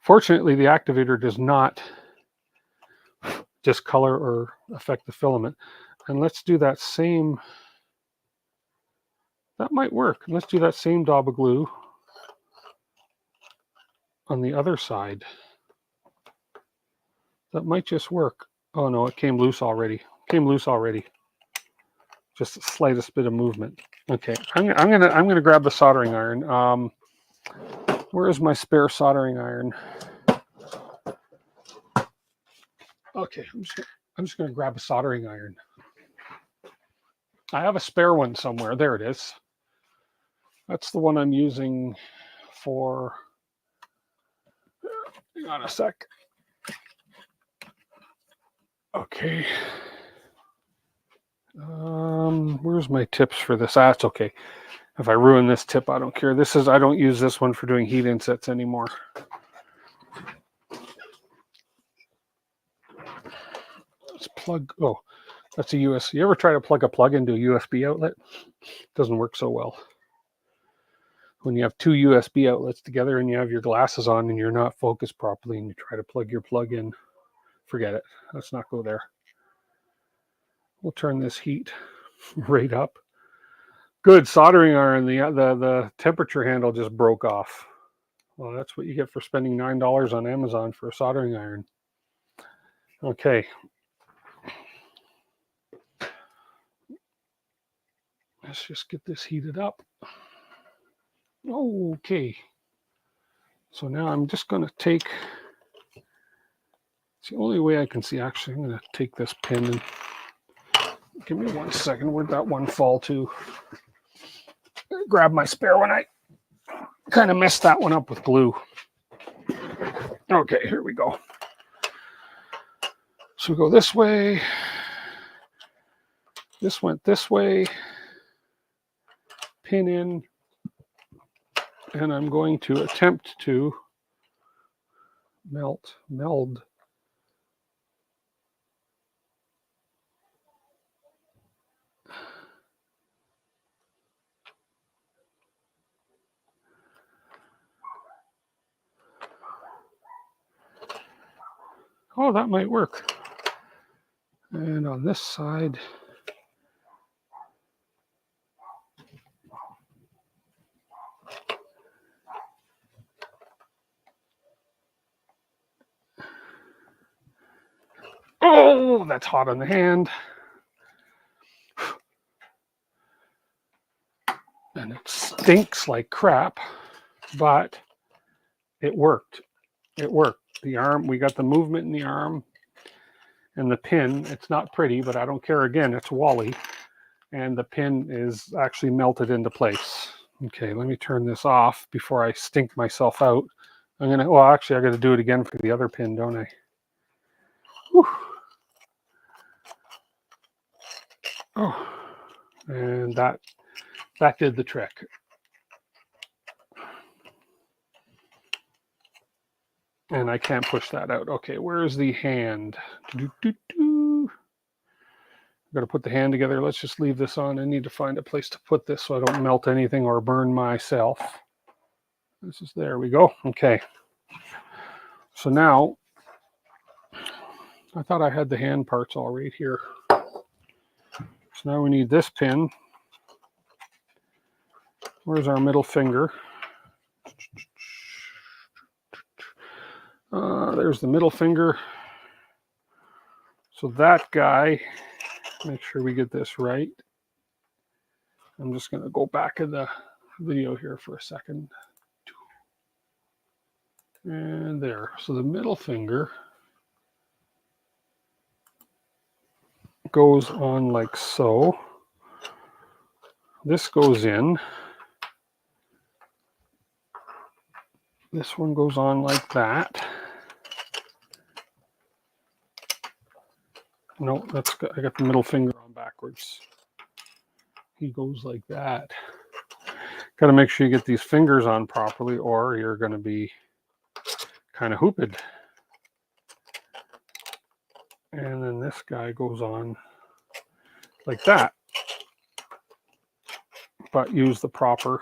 Speaker 1: Fortunately, the activator does not discolor or affect the filament. And let's do that same. That might work. Let's do that same dab of glue on the other side. That might just work. Oh no, it came loose already. Just the slightest bit of movement. Okay, I'm gonna grab the soldering iron. Where is my spare soldering iron? Okay, I'm just gonna grab a soldering iron. I have a spare one somewhere. There it is. That's the one I'm using for. Hang on a sec. Okay. Where's my tips for this? That's okay. If I ruin this tip, I don't care. I don't use this one for doing heat insets anymore. Let's plug. Oh, that's a USB. You ever try to plug a plug into a USB outlet? Doesn't work so well. When you have two USB outlets together and you have your glasses on and you're not focused properly and you try to plug your plug in, forget it. Let's not go there. We'll turn this heat right up. Good soldering iron. The temperature handle just broke off. Well, that's what you get for spending $9 on Amazon for a soldering iron. Okay. Let's just get this heated up. Okay. So now I'm just going to take, it's the only way I can see. Actually, I'm going to take this pin and give me 1 second. Where'd that one fall to? Grab my spare one. I kind of messed that one up with glue. Okay, here we go. So we go this way. This went this way. Pin in. And I'm going to attempt to meld. Oh, that might work. And on this side, oh, that's hot on the hand. And it stinks like crap, but it worked. It worked. The arm, we got the movement in the arm and the pin. It's not pretty, but I don't care. Again, it's Wally. And the pin is actually melted into place. Okay, let me turn this off before I stink myself out. Well, actually, I got to do it again for the other pin, don't I? Whew. Oh, and that did the trick. And I can't push that out. Okay, where's the hand? I'm going to put the hand together. Let's just leave this on. I need to find a place to put this so I don't melt anything or burn myself. This is, there we go. Okay. So now, I thought I had the hand parts all right here. So now we need this pin. Where's our middle finger? There's the middle finger. So that guy, make sure we get this right. I'm just going to go back in the video here for a second. And there. So the middle finger goes on like so. This goes in. This one goes on like that. No, I got the middle finger on backwards. He goes like that. Got to make sure you get these fingers on properly, or you're going to be kind of hooped. And then this guy goes on like that. But use the proper.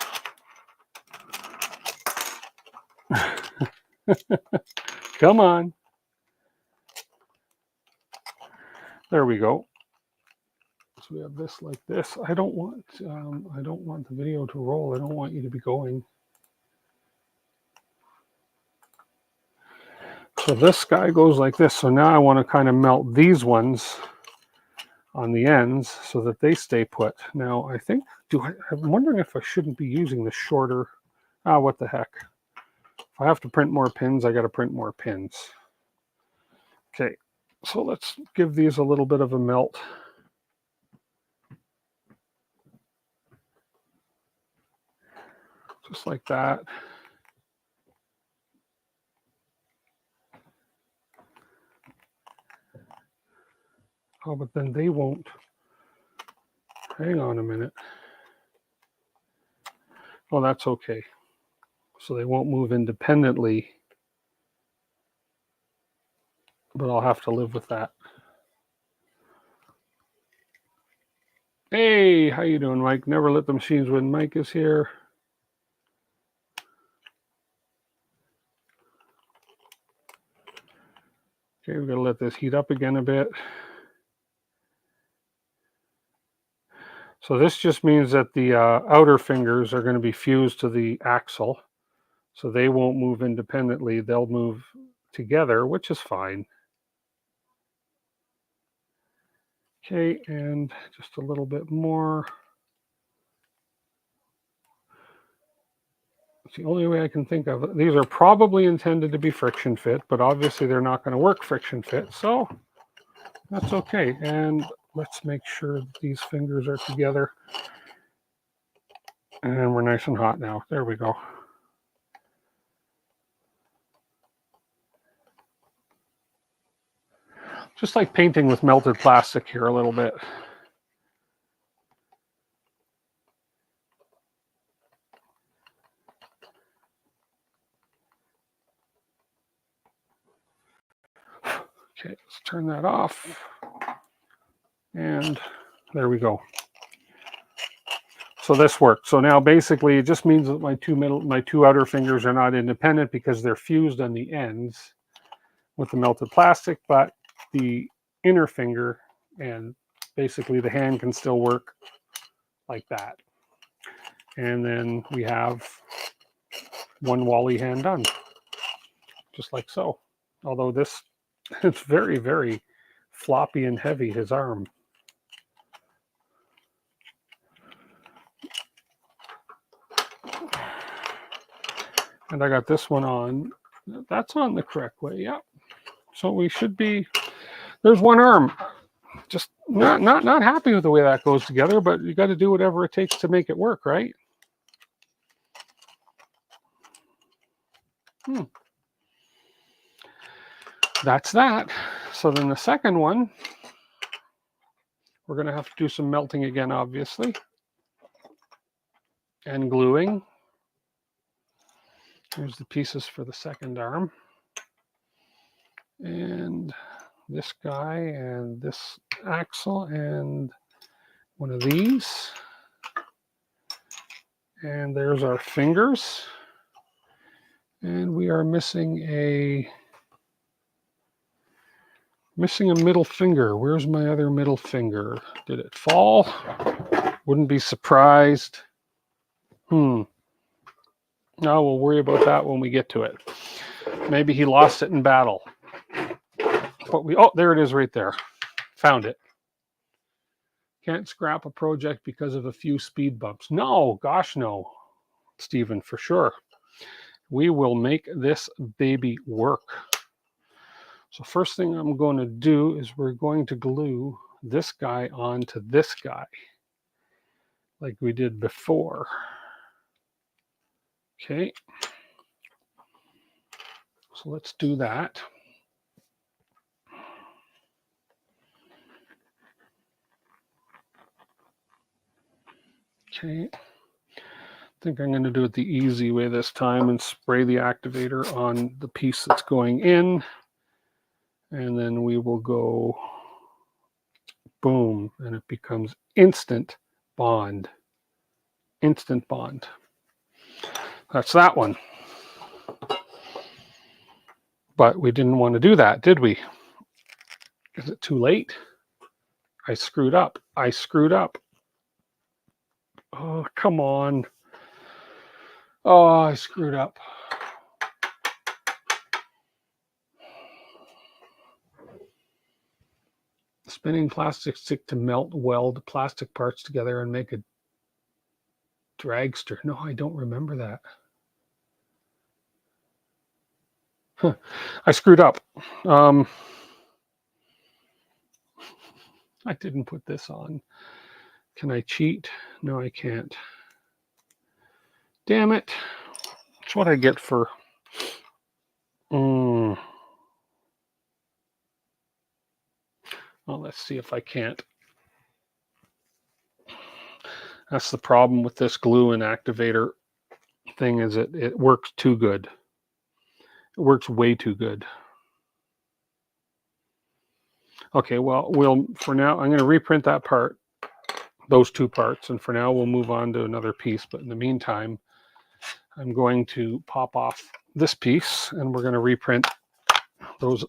Speaker 1: Come on. There we go. So we have this like this. I don't want the video to roll. I don't want you to be going. So this guy goes like this. So now I want to kind of melt these ones on the ends so that they stay put. Now I think, I'm wondering if I shouldn't be using the shorter. What the heck. If I have to print more pins, I got to print more pins. Okay, so let's give these a little bit of a melt. Just like that. Oh, but then they won't. Hang on a minute. Oh, that's okay. So they won't move independently. But I'll have to live with that. Hey, how you doing, Mike? Never let the machines win. Mike is here. Okay, we're going to let this heat up again a bit. So this just means that the outer fingers are going to be fused to the axle. So they won't move independently. They'll move together, which is fine. Okay, and just a little bit more. It's the only way I can think of it. These are probably intended to be friction fit, but obviously they're not going to work friction fit. So that's okay. And let's make sure that these fingers are together. And we're nice and hot now. There we go. Just like painting with melted plastic here a little bit. Okay, let's turn that off. And there we go. So this worked. So now basically it just means that my two outer fingers are not independent because they're fused on the ends with the melted plastic, but the inner finger and basically the hand can still work like that. And then we have one Wally hand done, just like so. Although this, it's very, very floppy and heavy, his arm. And I got this one on. That's on the correct way. Yep. So we should be. There's one arm. Just not happy with the way that goes together, but you got to do whatever it takes to make it work, right? That's that. So then the second one, we're going to have to do some melting again, obviously, and gluing. Here's the pieces for the second arm. And this guy and this axle and one of these. And there's our fingers. And we are missing a middle finger. Where's my other middle finger? Did it fall? Wouldn't be surprised. No, we'll worry about that when we get to it. Maybe he lost it in battle. But oh, there it is right there. Found it. Can't scrap a project because of a few speed bumps. No, gosh no, Stephen, for sure. We will make this baby work. So first thing I'm going to do is we're going to glue this guy onto this guy like we did before. Okay. So let's do that. Okay. I think I'm going to do it the easy way this time and spray the activator on the piece that's going in. And then we will go boom, and it becomes instant bond. Instant bond. That's that one. But we didn't want to do that, did we? Is it too late? I screwed up. I screwed up. Oh, come on. Oh, I screwed up. Spinning plastic stick to melt weld plastic parts together and make a dragster. No, I don't remember that. Huh. I screwed up. I didn't put this on. Can I cheat? No, I can't. Damn it. That's what I get for... Well, let's see if I can't. That's the problem with this glue and activator thing, is it works too good. It works way too good. Okay, well, for now, I'm going to reprint that part. those two parts. And for now, we'll move on to another piece. But in the meantime, I'm going to pop off this piece, and we're going to reprint those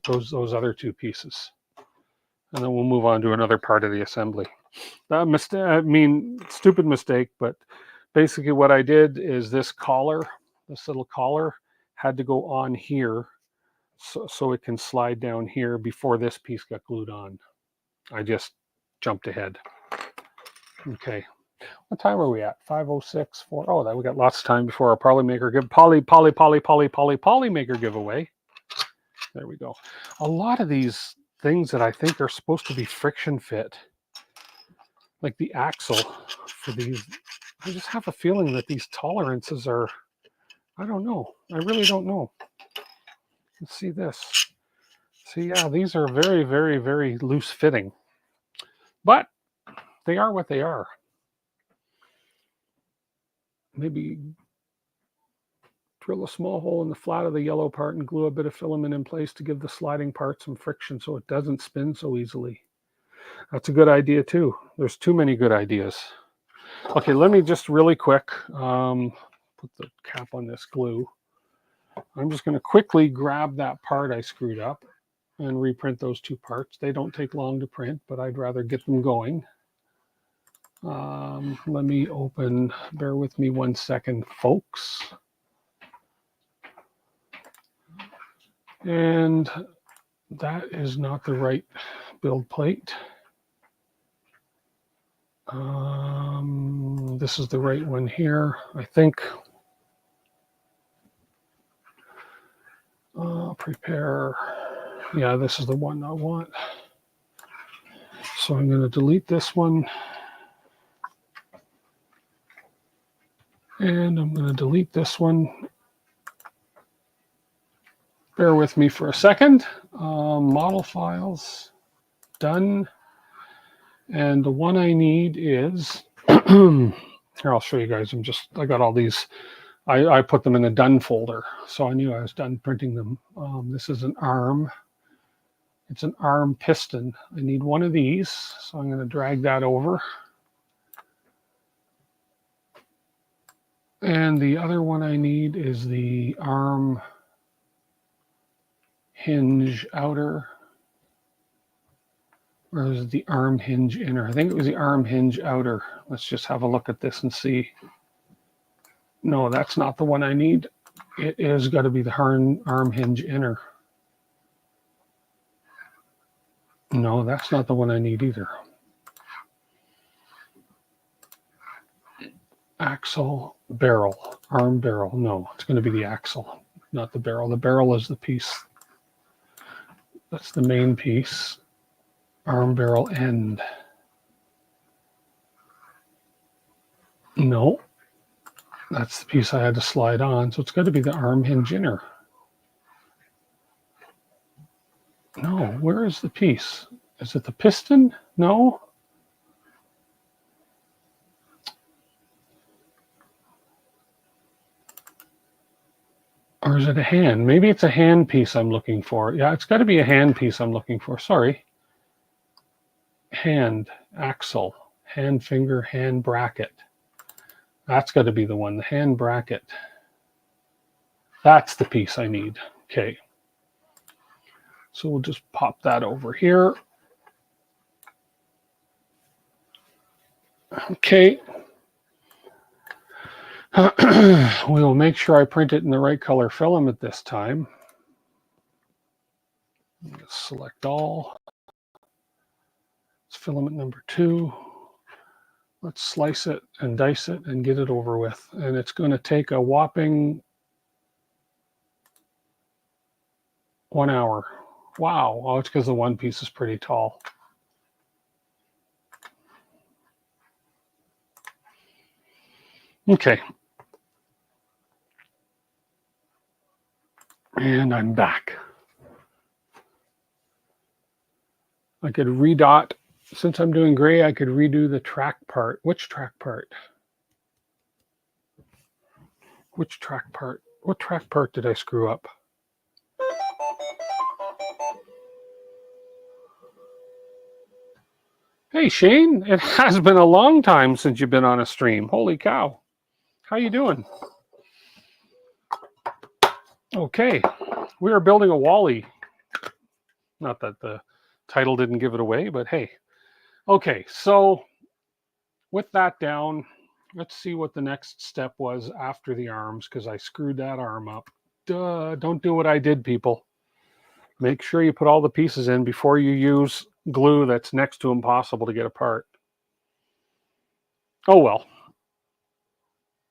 Speaker 1: other two pieces. And then we'll move on to another part of the assembly. Stupid mistake, but basically what I did is this little collar had to go on here so it can slide down here before this piece got glued on. I just jumped ahead. Okay. What time are we at? 5:06. Oh, that we got lots of time before our Polymaker Polymaker giveaway. There we go. A lot of these things that I think are supposed to be friction fit, like the axle for these, I just have a feeling that these tolerances are, I don't know. I really don't know. Let's see this. See, yeah, these are very, very, very loose fitting, but they are what they are. Maybe drill a small hole in the flat of the yellow part and glue a bit of filament in place to give the sliding part some friction so it doesn't spin so easily. That's a good idea too. There's too many good ideas. Okay, let me just really quick put the cap on this glue. I'm just going to quickly grab that part I screwed up and reprint those two parts. They don't take long to print, but I'd rather get them going. Let me open, bear with me 1 second, folks. And that is not the right build plate. This is the right one here, I think. Prepare. Yeah, this is the one I want. So I'm going to delete this one. And I'm going to delete this one. Bear with me for a second. Model files, done. And the one I need is, here, I'll show you guys. I got all these. I put them in a done folder, so I knew I was done printing them. This is an arm. It's an arm piston. I need one of these, so I'm going to drag that over. And the other one I need is the arm hinge outer. Or is it the arm hinge inner? I think it was the arm hinge outer. Let's just have a look at this and see. No, that's not the one I need. It is got to be the arm hinge inner. No, that's not the one I need either. Axle, barrel, arm barrel. No, it's going to be the axle, not the barrel. The barrel is the piece. That's the main piece. Arm barrel end. No, that's the piece I had to slide on. So it's got to be the arm hinge inner. No, where is the piece? Is it the piston? No. Or is it a hand? Maybe it's a hand piece I'm looking for. Yeah, it's got to be a hand piece I'm looking for. Sorry. Hand, axle, hand finger, hand bracket. That's got to be the one, the hand bracket. That's the piece I need. Okay. So we'll just pop that over here. Okay. We'll make sure I print it in the right color filament this time. Select all. It's filament number 2. Let's slice it and dice it and get it over with. And it's going to take a whopping 1 hour. Wow. Oh, it's because the one piece is pretty tall. Okay. And I'm back. I could redot. Since I'm doing gray, I could redo the track part. Which track part? Which track part? What track part did I screw up? Hey, Shane, it has been a long time since you've been on a stream. Holy cow. How you doing? Okay, we are building a Wally. Not that the title didn't give it away, but hey. Okay, so with that down, let's see what the next step was after the arms, because I screwed that arm up. Duh, don't do what I did, people. Make sure you put all the pieces in before you use glue that's next to impossible to get apart. Oh well.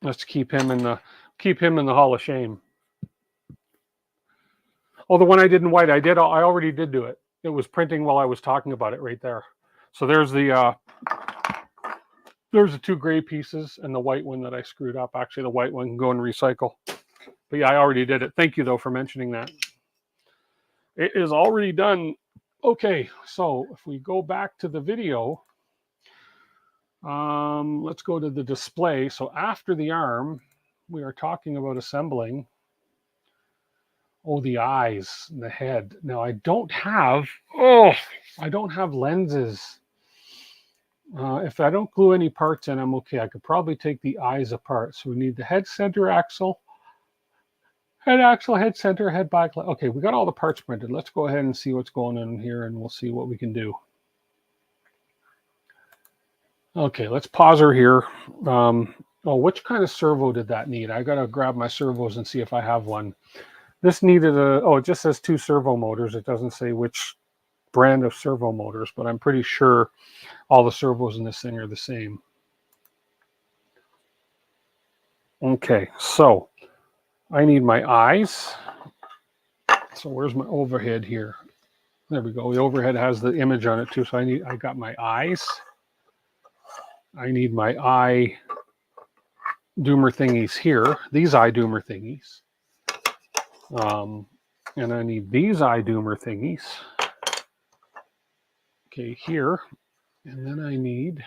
Speaker 1: Let's keep him in the Hall of Shame. Oh, the one I did in white, I already did do it. It was printing while I was talking about it right there. So there's the two gray pieces and the white one that I screwed up. Actually, the white one can go and recycle. But yeah, I already did it. Thank you though for mentioning that. It is already done. Okay, so if we go back to the video, let's go to the display. So after the arm, we are talking about assembling the eyes and the head. Now I don't have lenses. If I don't glue any parts in, I'm okay. I could probably take the eyes apart. So we need the head center axle, head center, head back. Okay, we got all the parts printed. Let's go ahead and see what's going on here, and we'll see what we can do. Okay, let's pause her here. Which kind of servo did that need? I gotta grab my servos and see if I have one. This needed it just says 2 servo motors. It doesn't say which brand of servo motors, but I'm pretty sure all the servos in this thing are the same. Okay, so I need my eyes. So where's my overhead here? There we go. The overhead has the image on it too. So I got my eyes. I need my eye doomer thingies here. These eye doomer thingies. And I need these eye doomer thingies. Okay, here. And then I need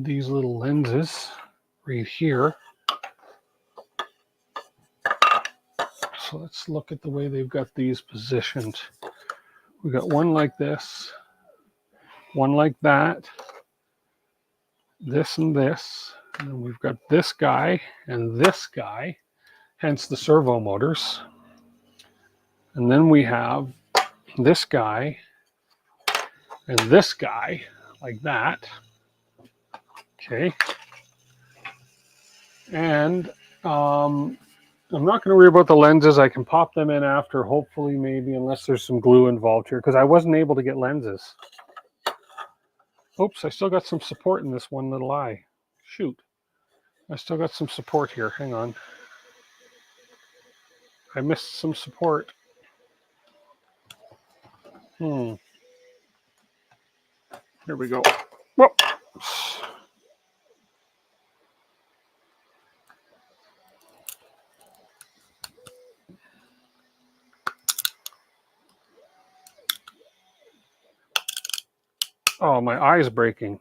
Speaker 1: these little lenses right here. So let's look at the way they've got these positioned. We got one like this, one like that, this and this, and then we've got this guy and this guy, hence the servo motors. And then we have this guy and this guy like that. Okay. And I'm not going to worry about the lenses. I can pop them in after, hopefully, maybe, unless there's some glue involved here, because I wasn't able to get lenses. Oops, I still got some support in this one little eye. Shoot. I still got some support here. Hang on. I missed some support. Here we go. Whoop. Oh, my eye's breaking.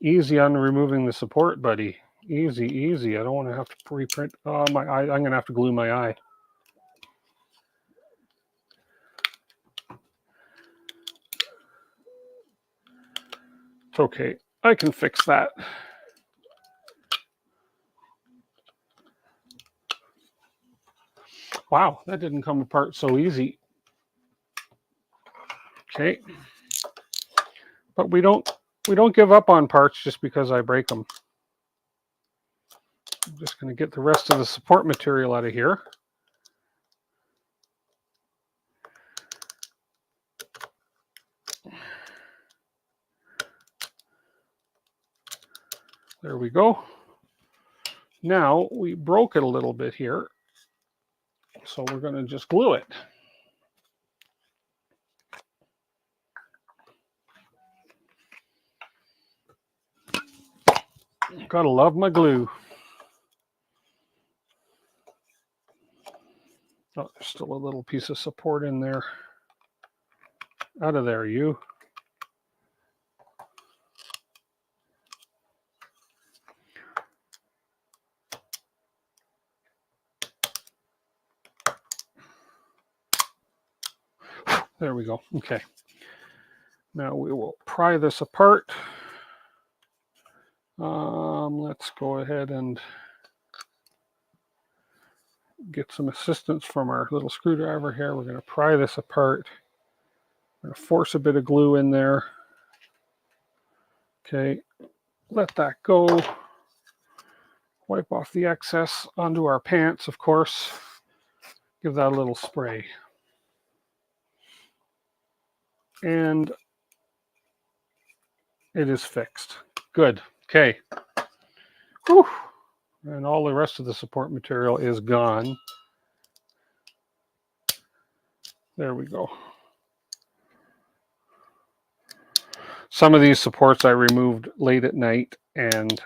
Speaker 1: Easy on removing the support, buddy. Easy, easy. I don't want to have to reprint. Oh, my eye. I'm going to have to glue my eye. It's okay. I can fix that. Wow, that didn't come apart so easy. Okay. But we don't give up on parts just because I break them. I'm just going to get the rest of the support material out of here. There we go. Now we broke it a little bit here. So we're going to just glue it. Gotta love my glue. Oh, there's still a little piece of support in there. Out of there, you. There we go. Okay. Now we will pry this apart. Let's go ahead and get some assistance from our little screwdriver here. We're going to pry this apart. We're going to force a bit of glue in there. Okay, let that go. Wipe off the excess onto our pants, of course. Give that a little spray. And it is fixed. Good. Okay. Whew. And all the rest of the support material is gone. There we go. Some of these supports I removed late at night and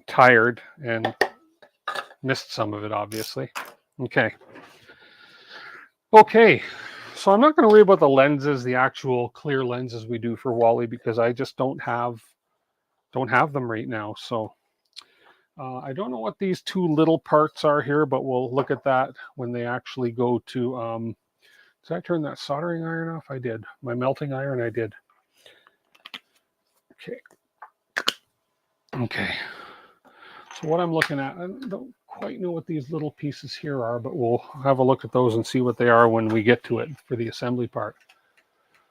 Speaker 1: tired and missed some of it, obviously. Okay. Okay. So I'm not going to worry about the lenses, the actual clear lenses we do for Wally, because I just don't have them right now. So I don't know what these two little parts are here, but we'll look at that when they actually go to. Did I turn that soldering iron off? I did. My melting iron, I did. Okay. Okay. So what I'm looking at, I don't quite know what these little pieces here are, but we'll have a look at those and see what they are when we get to it for the assembly part.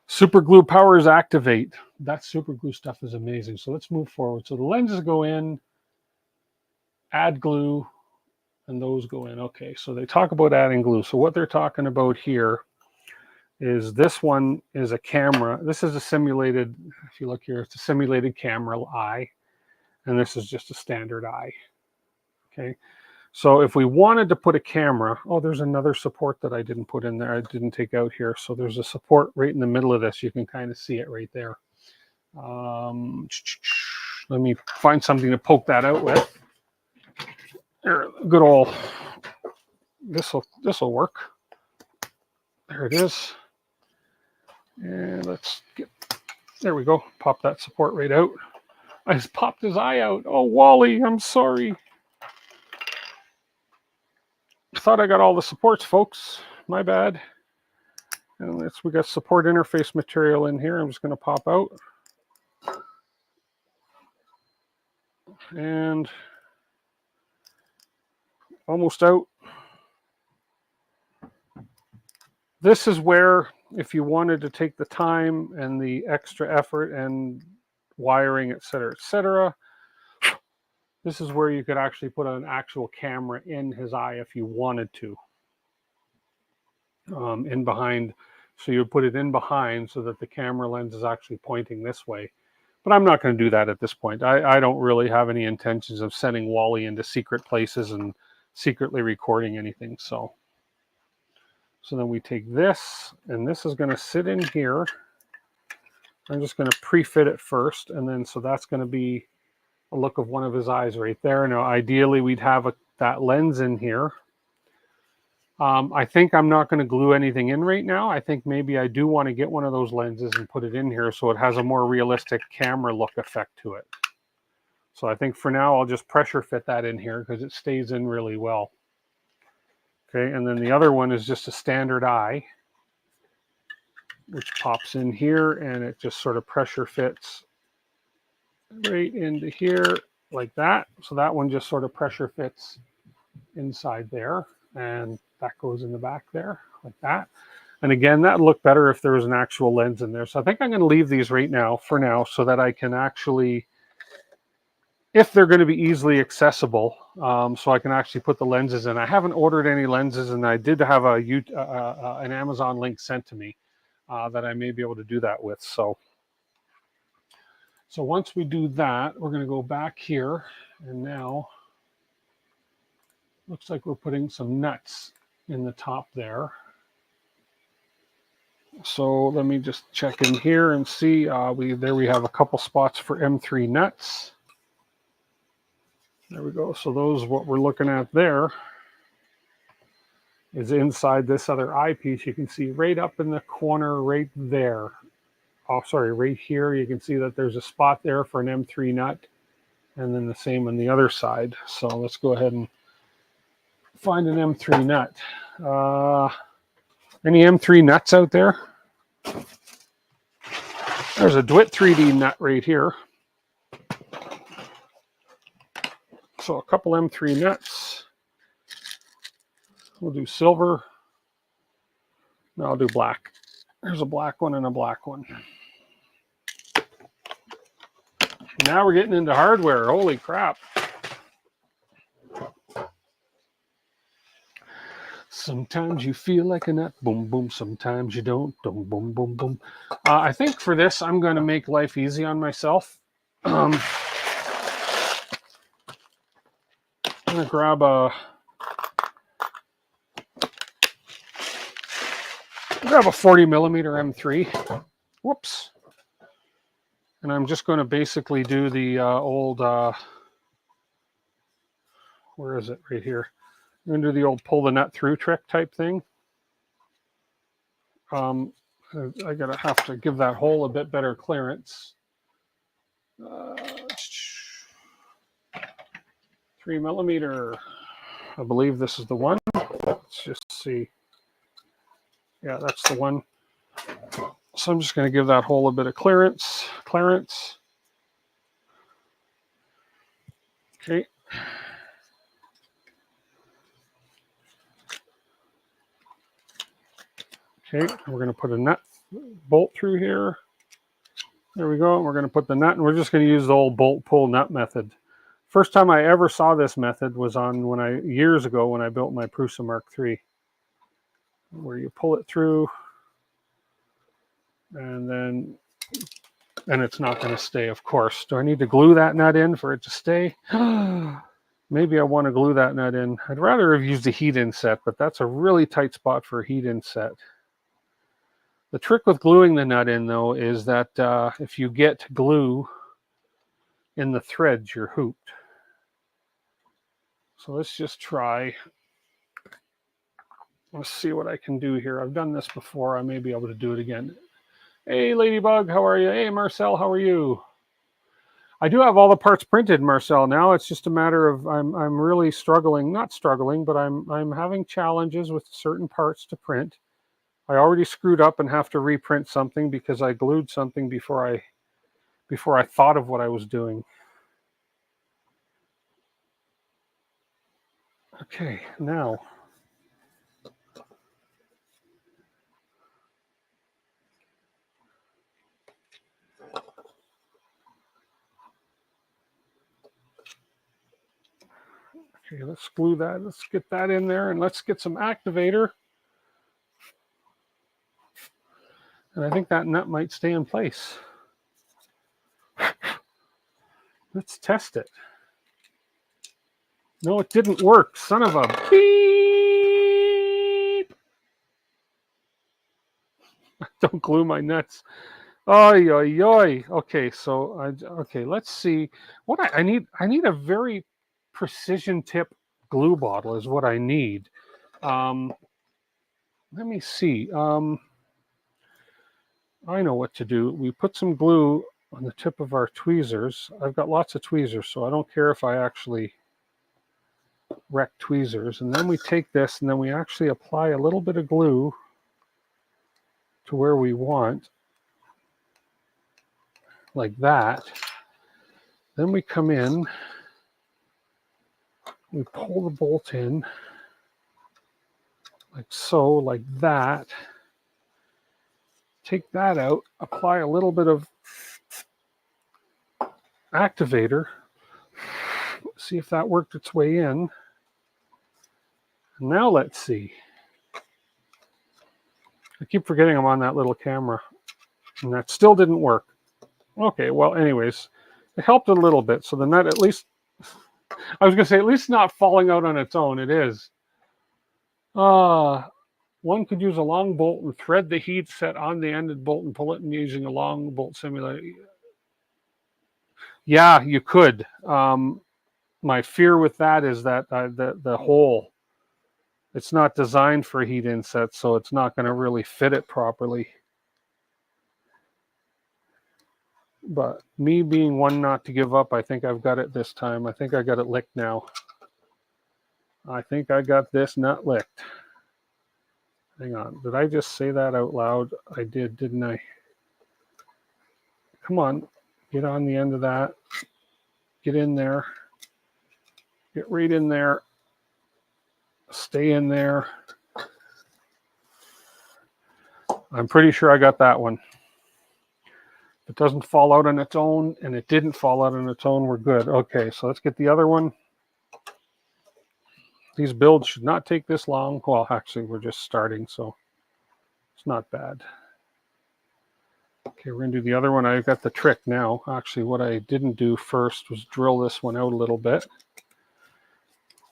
Speaker 1: Super glue powers activate. That super glue stuff is amazing. So let's move forward. So the lenses go in, add glue, and those go in. Okay, so they talk about adding glue. So what they're talking about here is this one is a camera. This is a simulated, if you look here, it's a simulated camera eye. And this is just a standard eye. Okay, so if we wanted to put a camera, oh, there's another support that I didn't put in there. I didn't take out here. So there's a support right in the middle of this. You can kind of see it right there. Let me find something to poke that out with. There, good old, this'll work. There it is. And let's get, there we go. Pop that support right out. I just popped his eye out. Oh, Wally, I'm sorry. Thought I got all the supports, folks. My bad. And we got support interface material in here. I'm just going to pop out. And almost out. This is where, if you wanted to take the time and the extra effort and wiring, etc., this is where you could actually put an actual camera in his eye if you wanted to. In behind, so you would put it in behind so that the camera lens is actually pointing this way. But I'm not going to do that at this point. I don't really have any intentions of sending Wally into secret places and secretly recording anything. So then we take this, and this is going to sit in here. I'm just going to pre-fit it first, and then so that's going to be a look of one of his eyes right there. Now, ideally, we'd have that lens in here. I think I'm not going to glue anything in right now. I think maybe I do want to get one of those lenses and put it in here so it has a more realistic camera look effect to it. So I think for now, I'll just pressure fit that in here because it stays in really well. Okay, and then the other one is just a standard eye, which pops in here, and it just sort of pressure fits right into here like that. So that one just sort of pressure fits inside there, and that goes in the back there like that. And again, that would look better if there was an actual lens in there. So I think I'm going to leave these right now for now so that I can actually, if they're going to be easily accessible, so I can actually put the lenses in. I haven't ordered any lenses, and I did have an Amazon link sent to me that I may be able to do that with. So once we do that, we're going to go back here, and now looks like we're putting some nuts in the top there. So let me just check in here and see. We have a couple spots for M3 nuts. There we go. So those, what we're looking at there is inside this other eyepiece. You can see right up in the corner right there. Oh, sorry, right here. You can see that there's a spot there for an M3 nut, and then the same on the other side. So let's go ahead and find an M3 nut. Any M3 nuts out there? There's a DeWitt 3D nut right here. So a couple M3 nuts. We'll do silver. No, I'll do black. There's a black one and a black one. Now we're getting into hardware. Holy crap. Sometimes you feel like a nut, boom, boom. Sometimes you don't, boom, boom, boom, boom. I think for this, I'm going to make life easy on myself. I'm going to grab a 40 millimeter M3. Whoops. And I'm just going to basically do the old, where is it? Right here. I'm going to do the old pull the nut through trick type thing. I gotta have to give that hole a bit better clearance. 3 millimeter. I believe this is the one. Let's just see. Yeah, that's the one. So I'm just going to give that hole a bit of clearance. Okay. Okay, we're going to put a nut bolt through here. There we go. We're going to put the nut, and we're just going to use the old bolt pull nut method. First time I ever saw this method was on years ago when I built my Prusa Mark III, where you pull it through, and it's not going to stay, of course. Do I need to glue that nut in for it to stay? Maybe I want to glue that nut in. I'd rather have used a heat inset, but that's a really tight spot for a heat inset. The trick with gluing the nut in, though, is that if you get glue in the threads, you're hooped. So let's just try. Let's see what I can do here. I've done this before. I may be able to do it again. Hey, Ladybug, how are you? Hey, Marcel, how are you? I do have all the parts printed, Marcel. Now it's just a matter of I'm really struggling. Not struggling, but I'm having challenges with certain parts to print. I already screwed up and have to reprint something because I glued something before I thought of what I was doing. Okay, now. Okay, let's glue that. Let's get that in there, and let's get some activator. And I think that nut might stay in place. Let's test it. No, it didn't work. Son of a beep. Don't glue my nuts. Oy, oy, oy. Okay, so okay, let's see. What I need a very precision tip glue bottle is what I need. Let me see. I know what to do. We put some glue on the tip of our tweezers. I've got lots of tweezers, so I don't care if I actually wreck tweezers. And then we take this and then we actually apply a little bit of glue to where we want, like that. Then we come in, we pull the bolt in, like so, like that. Take that out, apply a little bit of activator, see if that worked its way in. And now let's see. I keep forgetting I'm on that little camera, and that still didn't work. Okay, well, anyways, it helped a little bit. So the nut, at least, I was going to say, at least not falling out on its own. It is. One could use a long bolt and thread the heat set on the ended bolt and pull it in using a long bolt simulator. Yeah, you could. My fear with that is that the hole, it's not designed for heat inset, so it's not going to really fit it properly. But me being one not to give up, I think I've got it this time. I think I got it licked now. I think I got this nut licked. Hang on. Did I just say that out loud? I did, didn't I? Come on. Get on the end of that. Get in there. Get right in there. Stay in there. I'm pretty sure I got that one. If it doesn't fall out on its own, and it didn't fall out on its own, we're good. Okay, so let's get the other one. These builds should not take this long. Well, actually, we're just starting, so it's not bad. Okay, we're going to do the other one. I've got the trick now. Actually, what I didn't do first was drill this one out a little bit,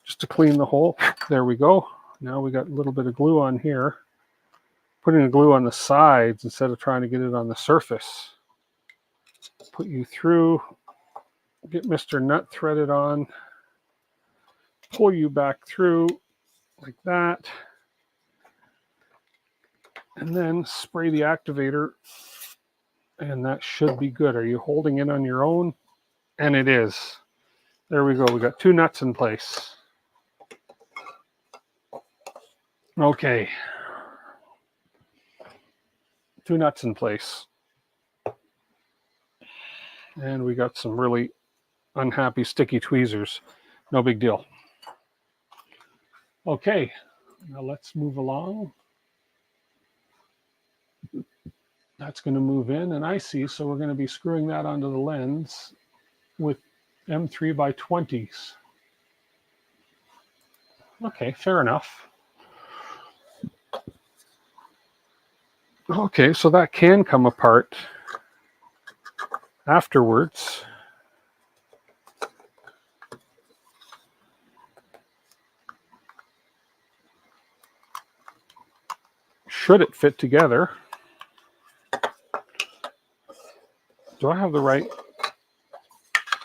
Speaker 1: just to clean the hole. There we go. Now we got a little bit of glue on here. Putting the glue on the sides instead of trying to get it on the surface. Put you through, get Mr. Nut threaded on, pull you back through like that, and then spray the activator, and that should be good. Are you holding it on your own? And it is. There we go. We got 2 nuts in place. Okay. 2 nuts in place. And we got some really unhappy sticky tweezers. No big deal. Okay, now let's move along. That's going to move in, and I see, so we're going to be screwing that onto the lens with M3 by 20s. Okay, fair enough. Okay, so that can come apart afterwards. Should it fit together? Do I have the right?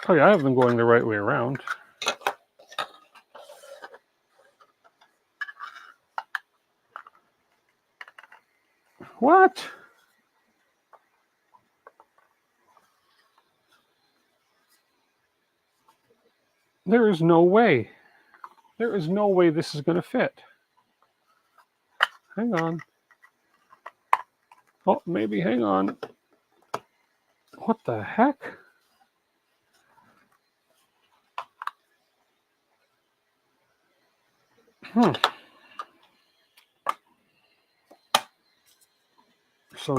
Speaker 1: Oh yeah, I have them going the right way around. What? There is no way. There is no way this is going to fit. Hang on. Oh, maybe hang on. What the heck? So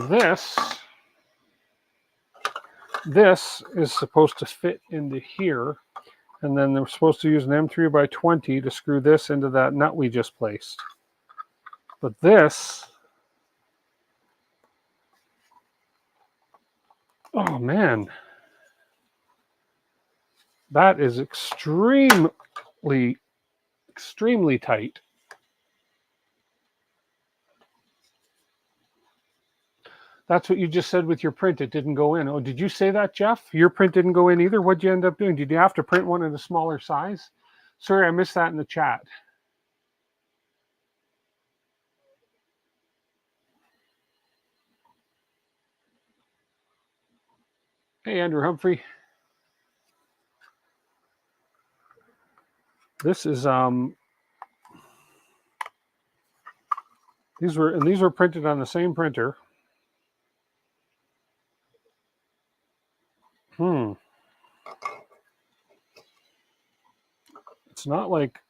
Speaker 1: this is supposed to fit into here, and then they're supposed to use an M3 by 20 to screw this into that nut we just placed. But this, oh man, that is extremely tight. That's what you just said with your print. It didn't go in. Oh, did you say that, Jeff? Your print didn't go in either? What'd you end up doing? Did you have to print one in a smaller size? Sorry, I missed that in the chat. Hey, Andrew Humphrey. This is these were printed on the same printer. It's not like,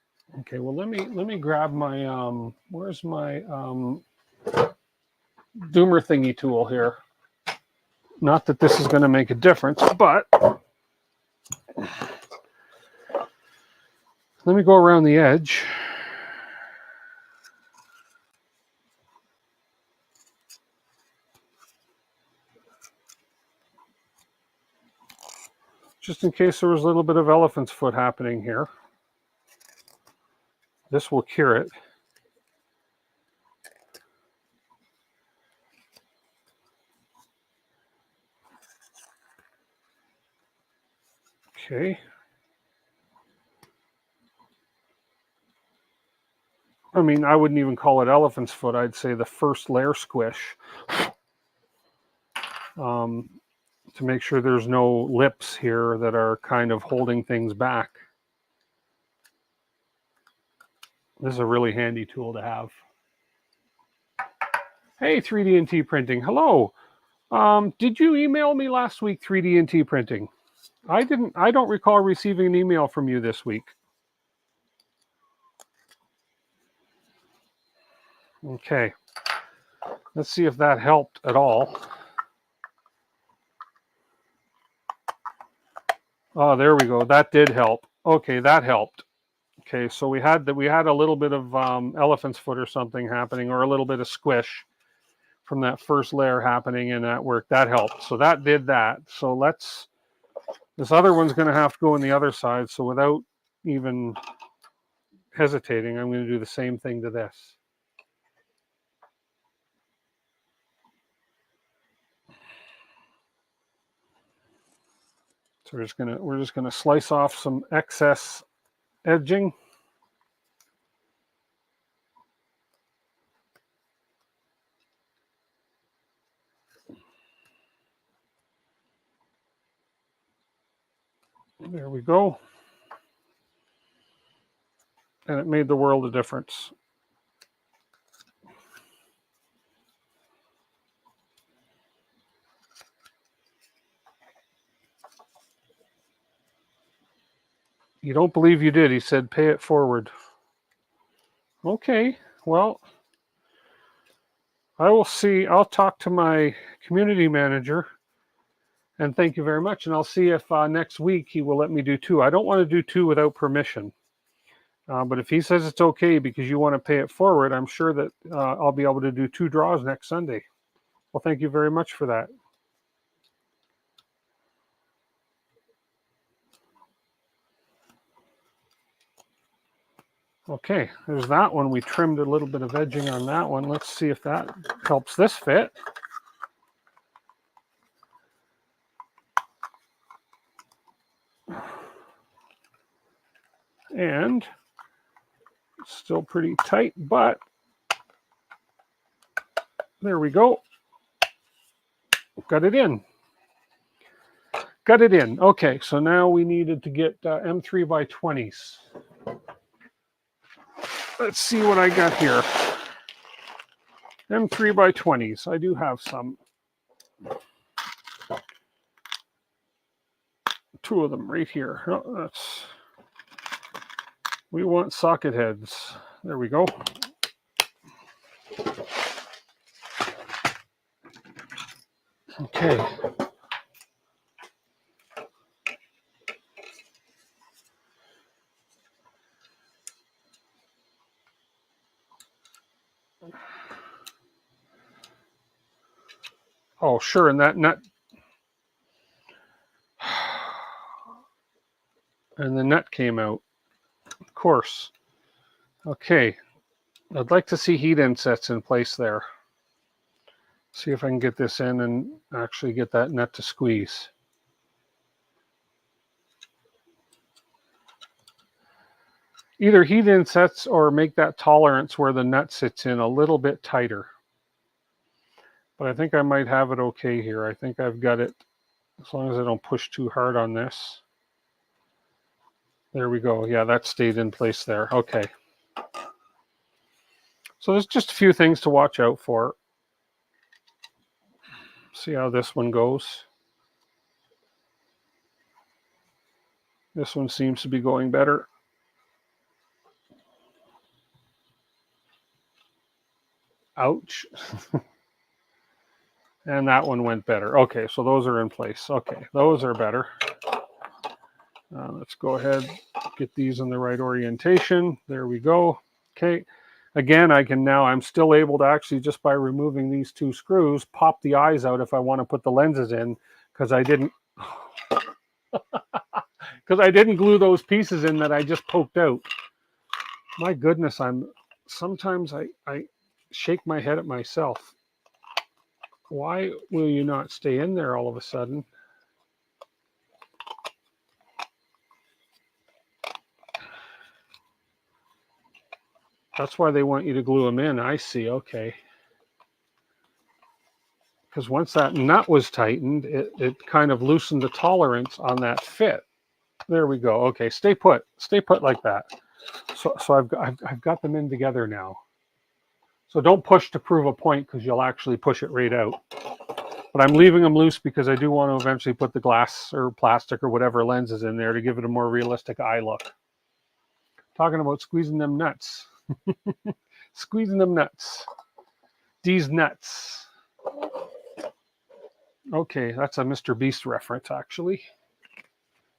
Speaker 1: okay, well let me grab my where's my doomer thingy tool here. Not that this is going to make a difference, but let me go around the edge. Just in case there was a little bit of elephant's foot happening here. This will cure it. Okay. I mean, I wouldn't even call it elephant's foot. I'd say the first layer squish. To make sure there's no lips here that are kind of holding things back. This is a really handy tool to have. Hey, 3D&T Printing. Hello. Did you email me last week, 3D&T Printing? I didn't. I don't recall receiving an email from you this week. Okay. Let's see if that helped at all. Oh, there we go. That did help. Okay, that helped. Okay, so we had a little bit of elephant's foot or something happening, or a little bit of squish from that first layer happening, and that worked. That helped. So that did that. So this other one's going to have to go on the other side. So without even hesitating, I'm going to do the same thing to this. So we're just gonna slice off some excess edging. There we go. And it made the world of difference. You don't believe you did. He said, pay it forward. Okay, well, I will see. I'll talk to my community manager, and thank you very much. And I'll see if next week he will let me do 2. I don't want to do 2 without permission. But if he says it's okay because you want to pay it forward, I'm sure that I'll be able to do 2 draws next Sunday. Well, thank you very much for that. Okay, there's that one. We trimmed a little bit of edging on that one. Let's see if that helps this fit. And it's still pretty tight, but there we go. Got it in. Got it in. Okay, so now we needed to get M3 by 20s. Let's see what I got here. M3 by 20s. I do have some. 2 of them right here. Oh, we want socket heads. There we go. Okay. Oh, sure, and that nut. And the nut came out, of course. Okay, I'd like to see heat insets in place there. See if I can get this in and actually get that nut to squeeze. Either heat insets or make that tolerance where the nut sits in a little bit tighter. But I think I might have it okay here. I think I've got it, as long as I don't push too hard on this. There we go. Yeah, that stayed in place there. Okay. So there's just a few things to watch out for. See how this one goes. This one seems to be going better. Ouch. And that one went better. Okay, so those are in place. Okay, those are better. Let's go ahead, get these in the right orientation. There we go. Okay, again, I'm still able to actually, just by removing these 2 screws, pop the eyes out if I want to put the lenses in, because I didn't glue those pieces in that I just poked out. My goodness, sometimes I shake my head at myself. Why will you not stay in there all of a sudden? That's why they want you to glue them in. I see. Okay. Because once that nut was tightened, it kind of loosened the tolerance on that fit. There we go. Okay, stay put. Stay put like that. So I've got them in together now. So don't push to prove a point because you'll actually push it right out. But I'm leaving them loose because I do want to eventually put the glass or plastic or whatever lenses in there to give it a more realistic eye look. Talking about squeezing them nuts. Squeezing them nuts. These nuts. Okay, that's a Mr. Beast reference, actually.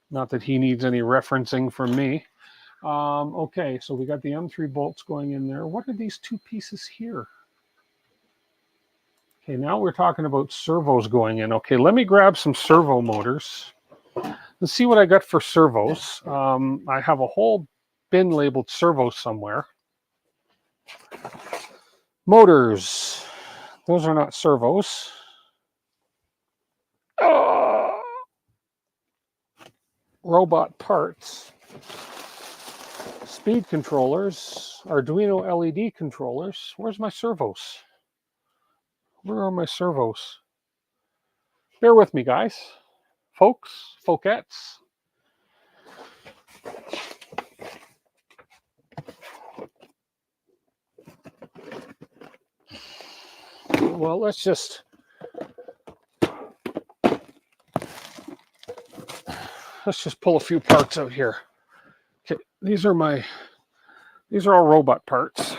Speaker 1: Not that he needs any referencing from me. Okay, so we got the M3 bolts going in there. What are these two pieces here? Okay, now we're talking about servos going in. Okay, let me grab some servo motors. Let's see what I got for servos. I have a whole bin labeled servos somewhere. Motors. Those are not servos. Robot parts. Speed controllers. Arduino LED controllers. Where's my servos? Where are my servos? Bear with me, guys. Folks, folkettes. Well, let's just pull a few parts out here. Okay, these are all robot parts,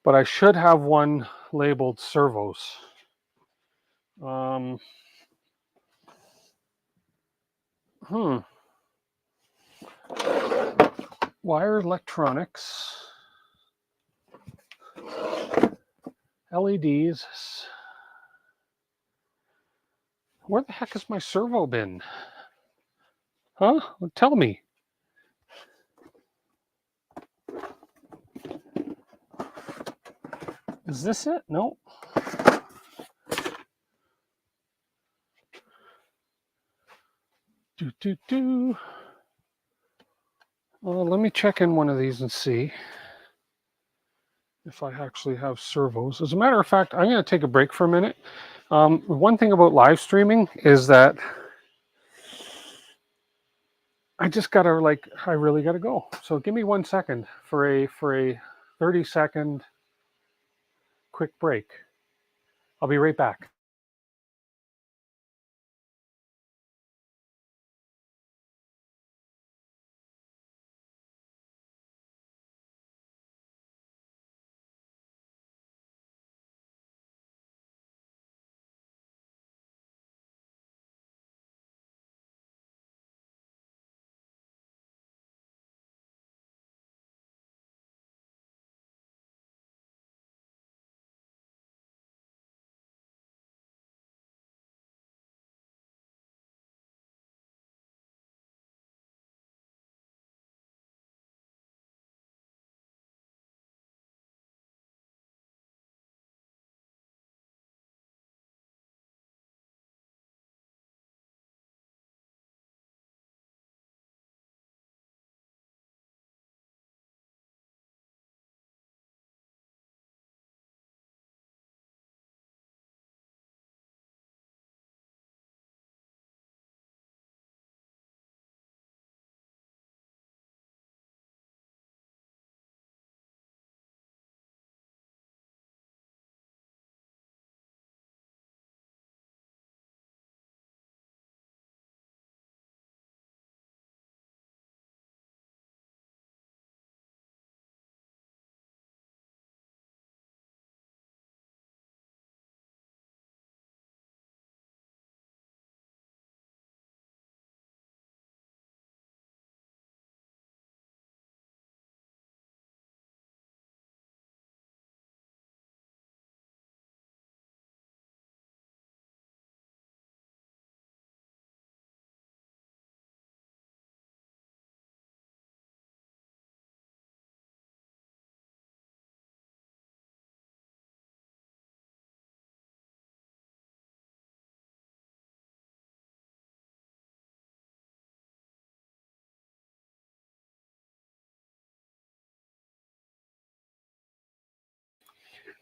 Speaker 1: but I should have one labeled servos. Wire electronics, LEDs. Where the heck is my servo bin? Huh? Tell me. Is this it? No. Well, let me check in one of these and see if I actually have servos. As a matter of fact, I'm going to take a break for a minute. One thing about live streaming is that I just gotta I really gotta go. So give me 1 second for a 30-second quick break. I'll be right back.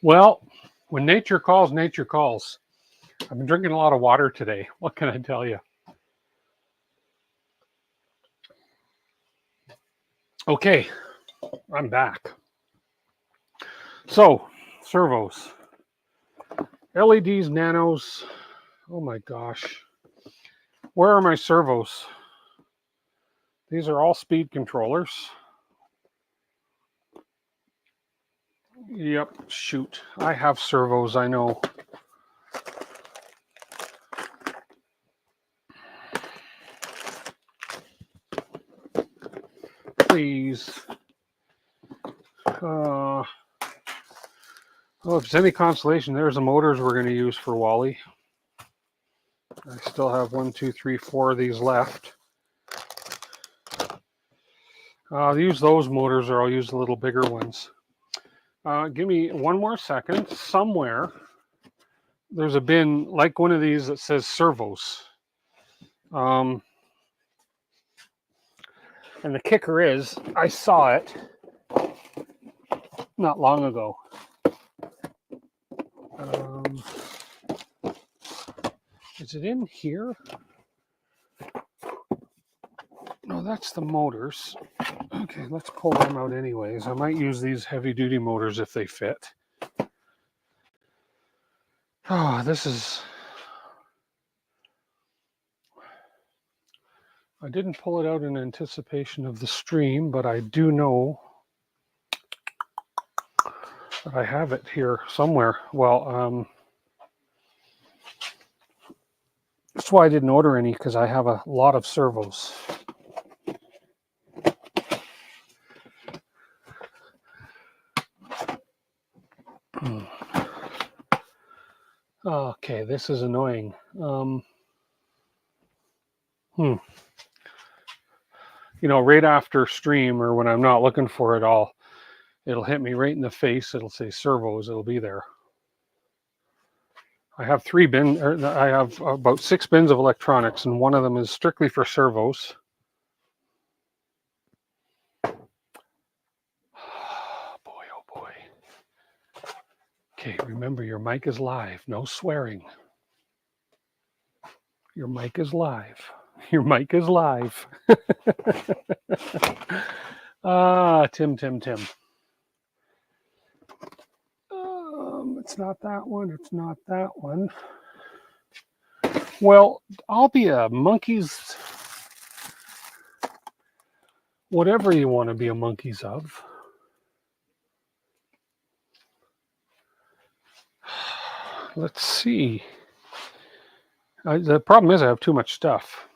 Speaker 1: Well, when nature calls, nature calls. I've been drinking a lot of water today. What can I tell you? Okay, I'm back. So, servos, LEDs, nanos. Oh my gosh. Where are my servos? These are all speed controllers. Yep, shoot. I have servos, I know. Please. Oh, if it's any consolation, there's the motors we're going to use for Wally. I still have 1, 2, 3, 4 of these left. I'll use those motors, or I'll use the little bigger ones. Give me one more second. Somewhere there's a bin like one of these that says servos. And the kicker is, I saw it not long ago. Is it in here? No, that's the motors. Okay, let's pull them out anyways. I might use these heavy-duty motors if they fit. Oh, this is... I didn't pull it out in anticipation of the stream, but I do know that I have it here somewhere. Well, that's why I didn't order any, because I have a lot of servos. Okay, this is annoying. You know, right after stream, or when I'm not looking for it all, it'll hit me right in the face. It'll say servos. It'll be there. I have I have about 6 bins of electronics, and one of them is strictly for servos. Boy, oh boy. Okay, remember, your mic is live. No swearing. Your mic is live. Your mic is live. Tim. It's not that one. It's not that one. Well, I'll be a monkey's... whatever you want to be a monkey's of. Let's see. The problem is I have too much stuff.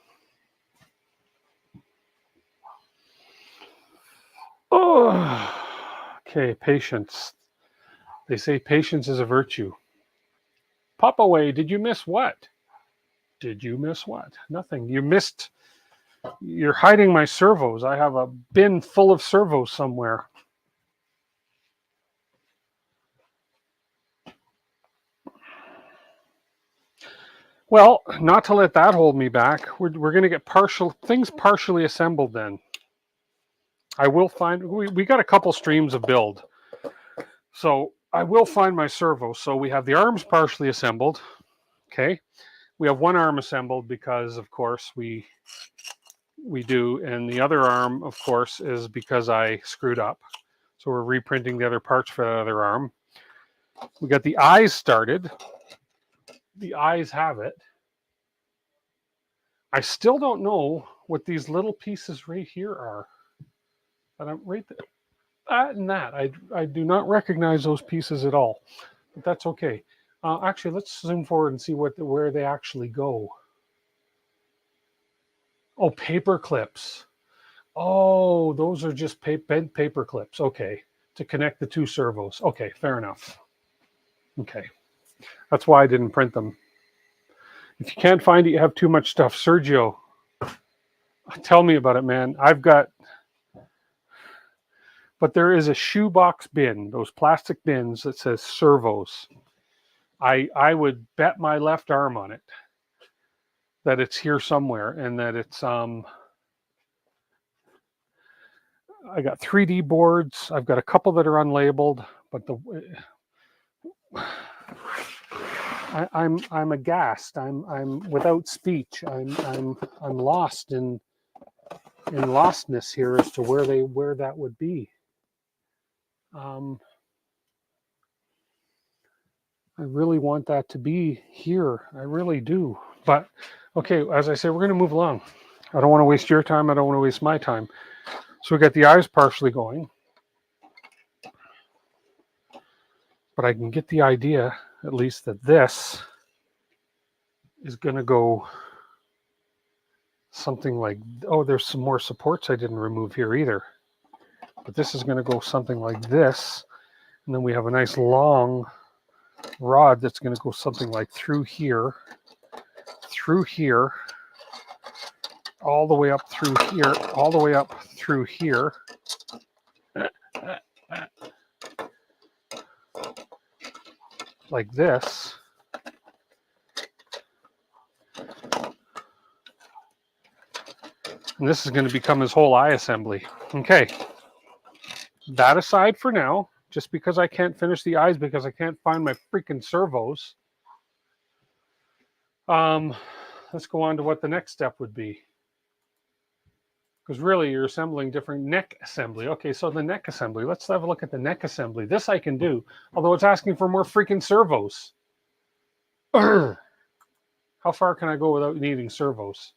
Speaker 1: Oh, okay, patience. They say patience is a virtue. Pop away. Did you miss what? Did you miss what? Nothing. You missed. You're hiding my servos. I have a bin full of servos somewhere. Well, not to let that hold me back. We're going to get things partially assembled then. I will find, we got a couple streams of build. So I will find my servo. So we have the arms partially assembled. Okay. We have one arm assembled because, of course, we do. And the other arm, of course, is because I screwed up. So we're reprinting the other parts for the other arm. We got the eyes started. The eyes have it. I still don't know what these little pieces right here are. But I'm right there. That and that. I do not recognize those pieces at all. But that's okay. Actually, let's zoom forward and see where they actually go. Oh, paper clips. Oh, those are just bent paper clips. Okay, to connect the two servos. Okay, fair enough. Okay, that's why I didn't print them. If you can't find it, you have too much stuff. Sergio, tell me about it, man. I've got... But there is a shoebox bin, those plastic bins that says servos. I would bet my left arm on it that it's here somewhere, and that it's I got 3D boards. I've got a couple that are unlabeled, but I'm aghast. I'm without speech. I'm lost in lostness here as to where that would be. I really want that to be here. I really do. But okay, as I say, we're going to move along. I don't want to waste your time. I don't want to waste my time. So we got the eyes partially going. But I can get the idea, at least, that this is going to go something like, oh, there's some more supports I didn't remove here either. But this is going to go something like this. And then we have a nice long rod that's going to go something like through here, all the way up through here, all the way up through here. Like this. And this is going to become his whole eye assembly. Okay. That aside for now, just because I can't finish the eyes because I can't find my freaking servos. Let's go on to what the next step would be. Because really, you're assembling different neck assembly. Okay, so the neck assembly. Let's have a look at the neck assembly. This I can do, although it's asking for more freaking servos. How far can I go without needing servos?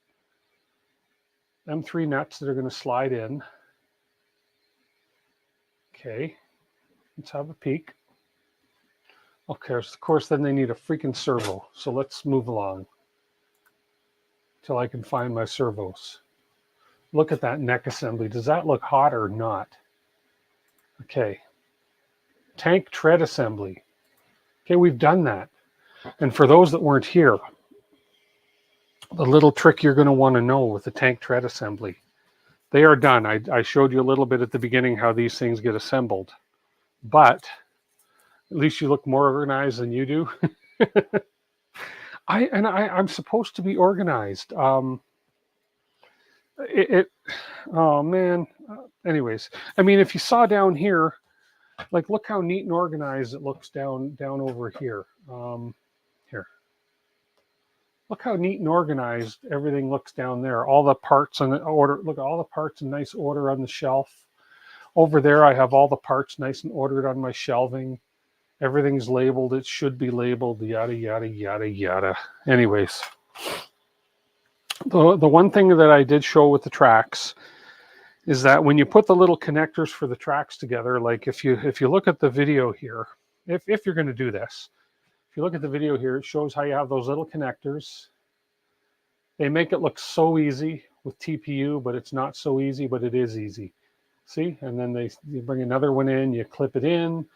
Speaker 1: M3 nuts that are going to slide in. Okay, let's have a peek. Okay, of course, then they need a freaking servo. So let's move along till I can find my servos. Look at that neck assembly. Does that look hot or not? Okay. Tank tread assembly. Okay, we've done that. And for those that weren't here, the little trick you're going to want to know with the tank tread assembly. They are done. I showed you a little bit at the beginning how these things get assembled. But at least you look more organized than you do. I'm supposed to be organized. Oh man. Anyways, I mean, if you saw down here, like, look how neat and organized it looks down over here. Here. Look how neat and organized everything looks down there. All the parts in order. Look at all the parts in nice order on the shelf. Over there, I have all the parts nice and ordered on my shelving. Everything's labeled. It should be labeled. Yada, yada, yada, yada. Anyways. The one thing that I did show with the tracks is that when you put the little connectors for the tracks together, like if you look at the video here, if you're going to do this, if you look at the video here, it shows how you have those little connectors. They make it look so easy with TPU, but it's not so easy, but it is easy. See? And then you bring another one in, you clip it in,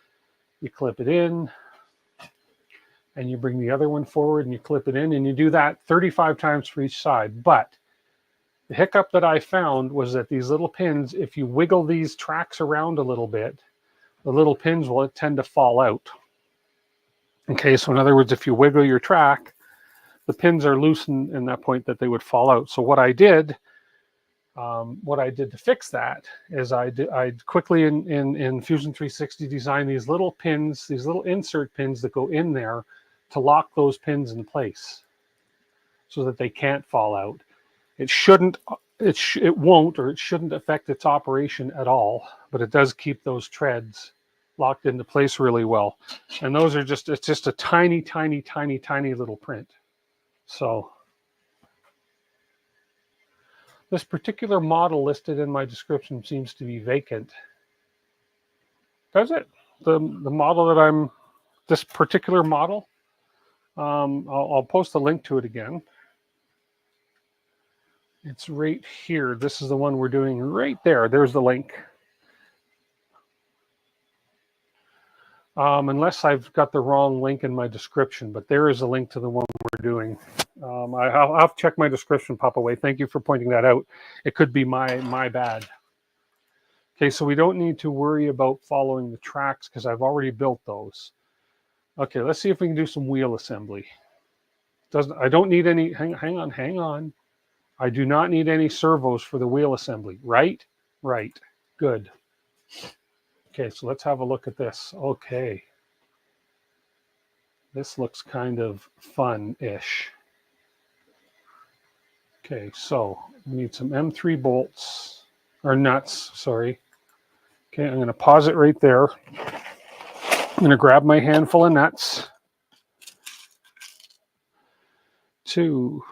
Speaker 1: and you bring the other one forward and you clip it in, and you do that 35 times for each side. But the hiccup that I found was that these little pins, if you wiggle these tracks around a little bit, the little pins will tend to fall out. Okay, so in other words, if you wiggle your track, the pins are loose in that point that they would fall out. So what I did to fix that is I quickly in Fusion 360 designed these little pins, these little insert pins that go in there to lock those pins in place so that they can't fall out. It shouldn't affect its operation at all, but it does keep those treads locked into place really well. And those are it's just a tiny, tiny, tiny, tiny little print. So this particular model listed in my description seems to be vacant. Does it? The model that this particular model, I'll post a link to it again. It's right here. This is the one we're doing right there. There's the link. Unless I've got the wrong link in my description, but there is a link to the one we're doing. I'll have to check my description, pop away. Thank you for pointing that out. It could be my bad. Okay, so we don't need to worry about following the tracks because I've already built those. Okay, let's see if we can do some wheel assembly. I don't need any, hang on. I do not need any servos for the wheel assembly, right? Right, good. Okay, so let's have a look at this. Okay. This looks kind of fun-ish. Okay, so we need some M3 bolts, or nuts, sorry. Okay, I'm going to pause it right there. I'm going to grab my handful of nuts. 2.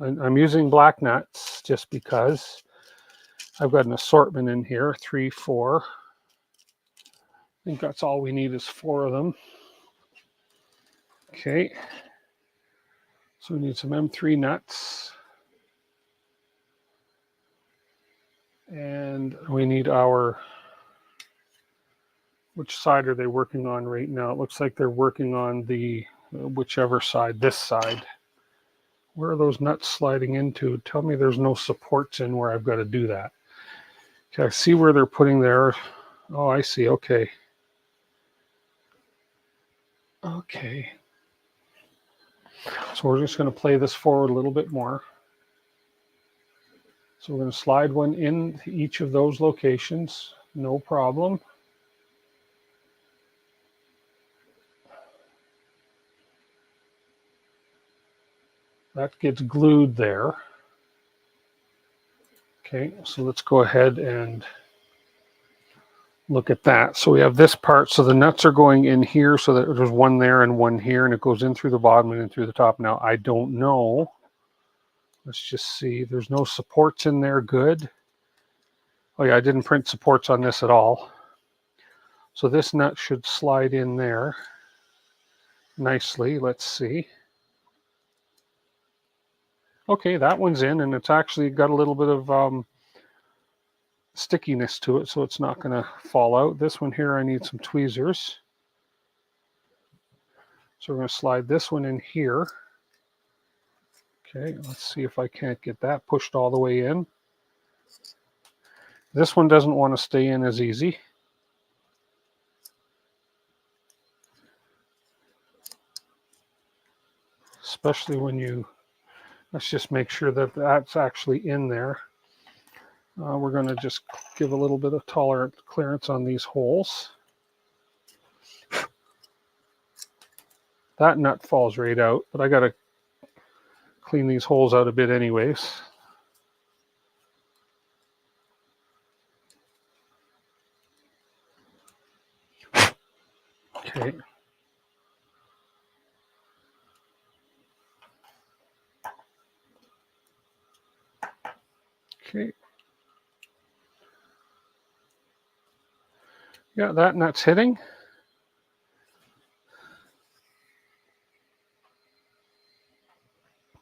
Speaker 1: I'm using black nuts just because I've got an assortment in here, 3, 4. I think that's all we need is 4 of them. Okay. So we need some M3 nuts. And we need our, which side are they working on right now? It looks like they're working on the, whichever side, this side. Where are those nuts sliding into? Tell me there's no supports in where I've got to do that. Okay, I see where they're putting their, oh, I see, okay. Okay. So we're just going to play this forward a little bit more. So we're going to slide one in each of those locations, no problem. That gets glued there. Okay, so let's go ahead and look at that. So we have this part. So the nuts are going in here so that there's one there and one here, and it goes in through the bottom and in through the top. Now, I don't know. Let's just see. There's no supports in there. Good. Oh, yeah, I didn't print supports on this at all. So this nut should slide in there nicely. Let's see. Okay, that one's in, and it's actually got a little bit of stickiness to it, so it's not going to fall out. This one here, I need some tweezers. So we're going to slide this one in here. Okay, let's see if I can't get that pushed all the way in. This one doesn't want to stay in as easy. Especially when you, let's just make sure that that's actually in there. We're going to just give a little bit of tolerant clearance on these holes. That nut falls right out, but I got to clean these holes out a bit anyways. Okay. Okay. Yeah, that nut's hitting.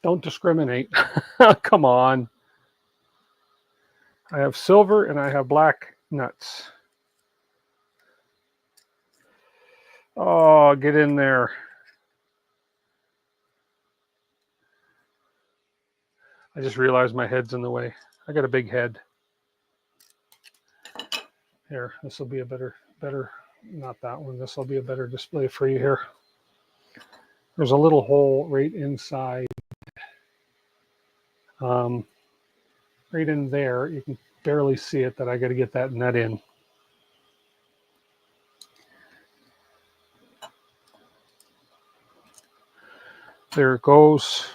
Speaker 1: Don't discriminate. Come on. I have silver and I have black nuts. Oh, get in there. I just realized my head's in the way. I got a big head. Here, this will be a better, not that one. This will be a better display for you here. There's a little hole right inside. Right in there. You can barely see it, that I got to get that nut in. There it goes.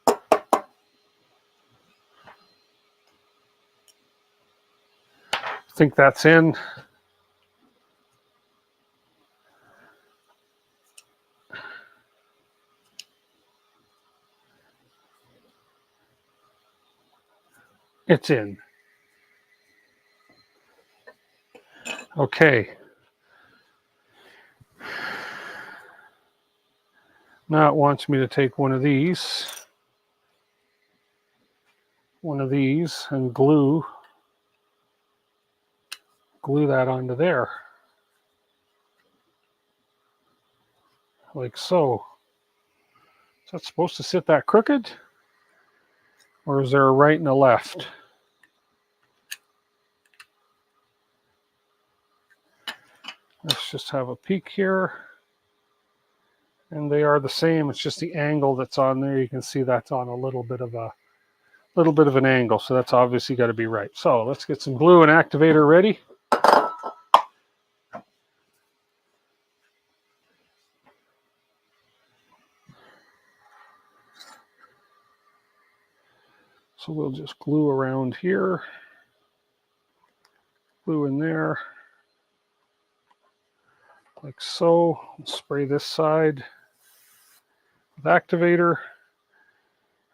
Speaker 1: I think that's in. It's in. Okay. Now it wants me to take one of these and glue that onto there. Like so. Is that supposed to sit that crooked? Or is there a right and a left? Let's just have a peek here. And they are the same. It's just the angle that's on there. You can see that's on a little bit of an angle. So that's obviously got to be right. So let's get some glue and activator ready. So we'll just glue around here, glue in there, like so. Spray this side. with activator.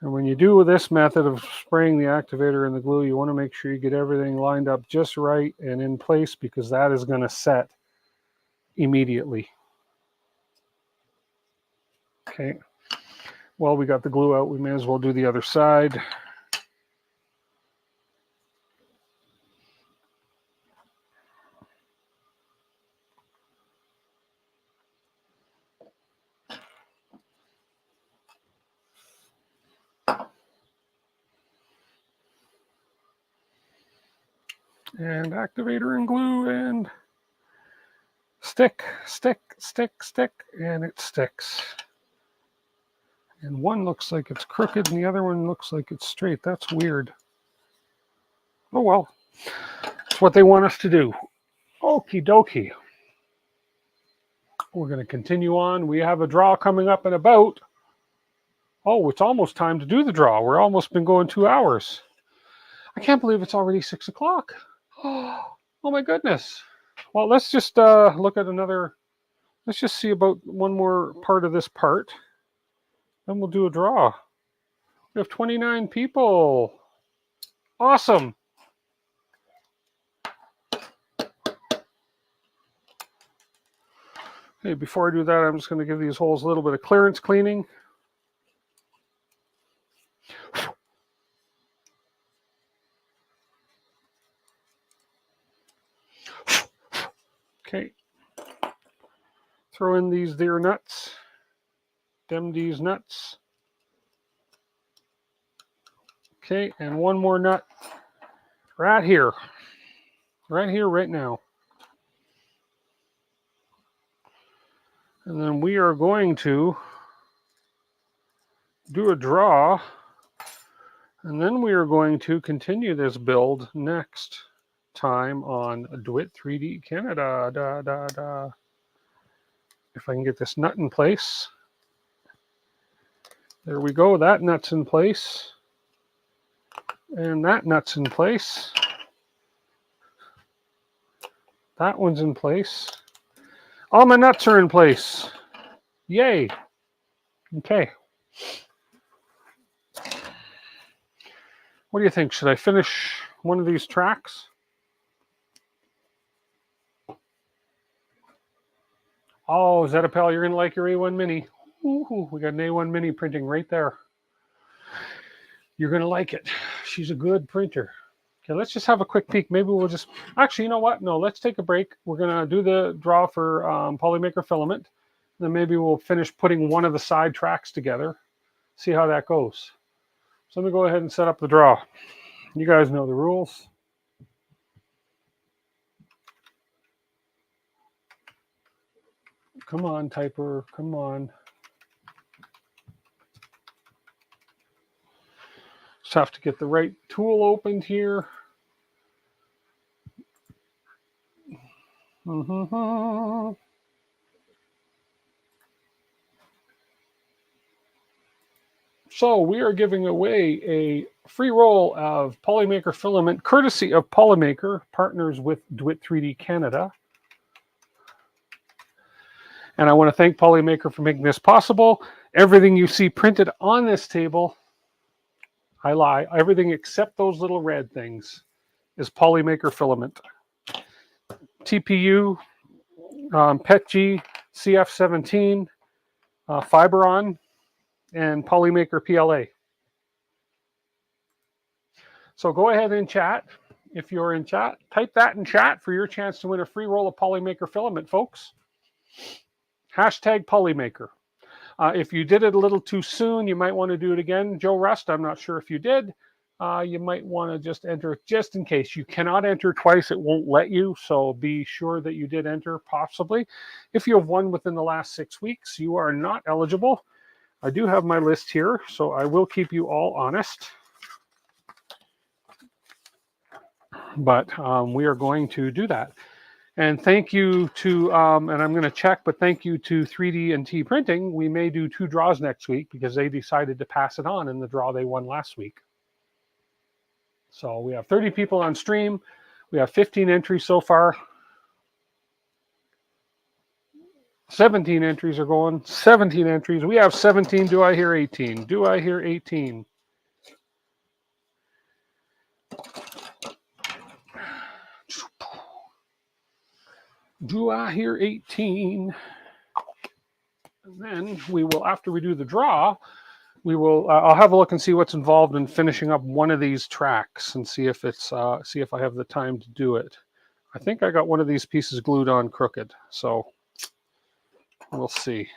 Speaker 1: And when you do this method of spraying the activator and the glue, you want to make sure you get everything lined up just right and in place, because that is going to set immediately. Okay, well, we got the glue out, we may as well do the other side. And activator and glue and stick, stick, stick, stick, and it sticks. And one looks like it's crooked and the other one looks like it's straight. That's weird. Oh well, it's what they want us to do. Okie dokie. We're going to continue on. We have a draw coming up in about, oh, it's almost time to do the draw. We're almost been going 2 hours. I can't believe it's already 6 o'clock. Oh my goodness. Well, let's just look at another, let's just see about one more part of this part. Then we'll do a draw. We have 29 people. Awesome. Okay, before I do that, I'm just going to give these holes a little bit of clearance cleaning. Okay. Throw in these dear nuts. Them these nuts. Okay, and one more nut right here. Right here, right now. And then we are going to do a draw. And then we are going to continue this build next time on DeWitt 3D Canada. If I can get this nut in place. There we go. That nut's in place. And that nut's in place. That one's in place. All my nuts are in place. Yay. Okay. What do you think? Should I finish one of these tracks? Oh, Zetapel, you're going to like your A1 Mini. Ooh, we got an A1 Mini printing right there. You're going to like it. She's a good printer. Okay, let's just have a quick peek. Maybe we'll just... Actually, you know what? No, let's take a break. We're going to do the draw for Polymaker Filament. Then maybe we'll finish putting one of the side tracks together. See how that goes. So let me go ahead and set up the draw. You guys know the rules. Come on, typer. Come on. Just have to get the right tool opened here. So we are giving away a free roll of Polymaker Filament, courtesy of Polymaker, partners with DeWitt 3D Canada. And I want to thank Polymaker for making this possible. Everything you see printed on this table, I lie, everything except those little red things is Polymaker Filament. TPU, PETG, CF17, Fiberon, and Polymaker PLA. So go ahead and chat. If you're in chat, type that in chat for your chance to win a free roll of Polymaker Filament, folks. Hashtag Polymaker. If you did it a little too soon, you might want to do it again. Joe Rust, I'm not sure if you did. You might want to just enter just in case. You cannot enter twice. It won't let you. So be sure that you did enter possibly. If you have won within the last 6 weeks, you are not eligible. I do have my list here, so I will keep you all honest. But we are going to do that. And thank you to, and I'm going to check, but thank you to 3D and T Printing. We may do 2 draws next week because they decided to pass it on in the draw they won last week. So we have 30 people on stream. We have 15 entries so far. 17 entries are going. 17 entries. We have 17. Do I hear 18? Do I hear 18? Do I hear 18? And then we will, after we do the draw, we will. I'll have a look and see what's involved in finishing up one of these tracks and see if it's see if I have the time to do it. I think I got one of these pieces glued on crooked, so we'll see.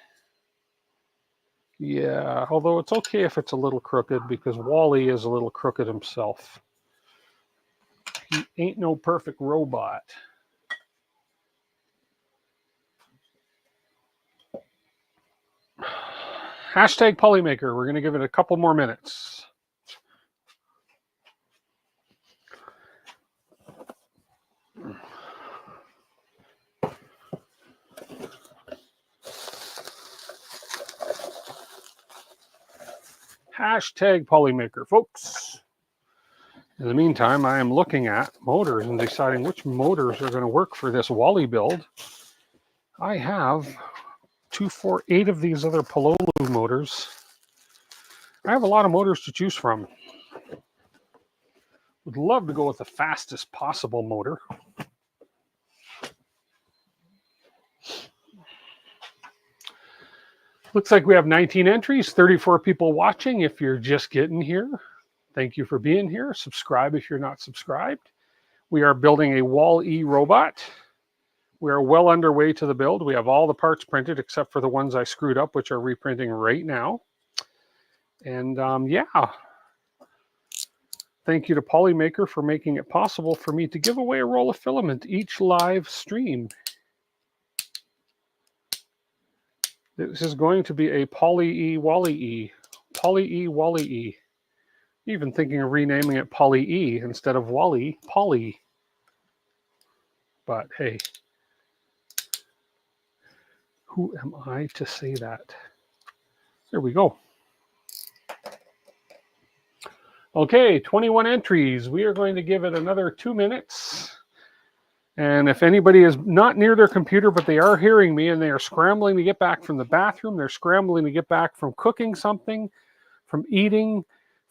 Speaker 1: Yeah, although it's okay if it's a little crooked because Wally is a little crooked himself. He ain't no perfect robot. Hashtag Polymaker. We're going to give it a couple more minutes. Hashtag Polymaker, folks. In the meantime, I am looking at motors and deciding which motors are going to work for this Wally build. I have 2, 4, 8 of these other Pololu motors. I have a lot of motors to choose from. Would love to go with the fastest possible motor. Looks like we have 19 entries, 34 people watching. If you're just getting here, thank you for being here. Subscribe if you're not subscribed. We are building a Wall-E robot. We are well underway to the build. We have all the parts printed except for the ones I screwed up, which are reprinting right now. And yeah, thank you to Polymaker for making it possible for me to give away a roll of filament each live stream. This is going to be a Poly-E Wally-E. Poly-E Wally-E. Even thinking of renaming it Poly-E instead of Wally, Poly. But hey, who am I to say that? There we go. Okay, 21 entries. We are going to give it another 2 minutes. And if anybody is not near their computer, but they are hearing me and they are scrambling to get back from the bathroom, they're scrambling to get back from cooking something, from eating,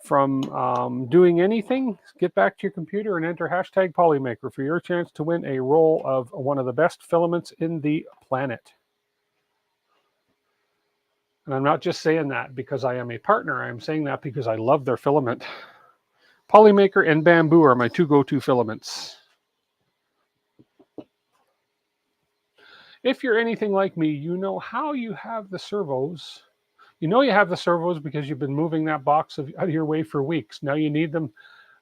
Speaker 1: from doing anything, get back to your computer and enter hashtag Polymaker for your chance to win a roll of one of the best filaments in the planet. And I'm not just saying that because I am a partner. I'm saying that because I love their filament. Polymaker and Bamboo are my 2 go-to filaments. If you're anything like me, you know how you have the servos. You know you have the servos because you've been moving that box out of your way for weeks. Now you need them.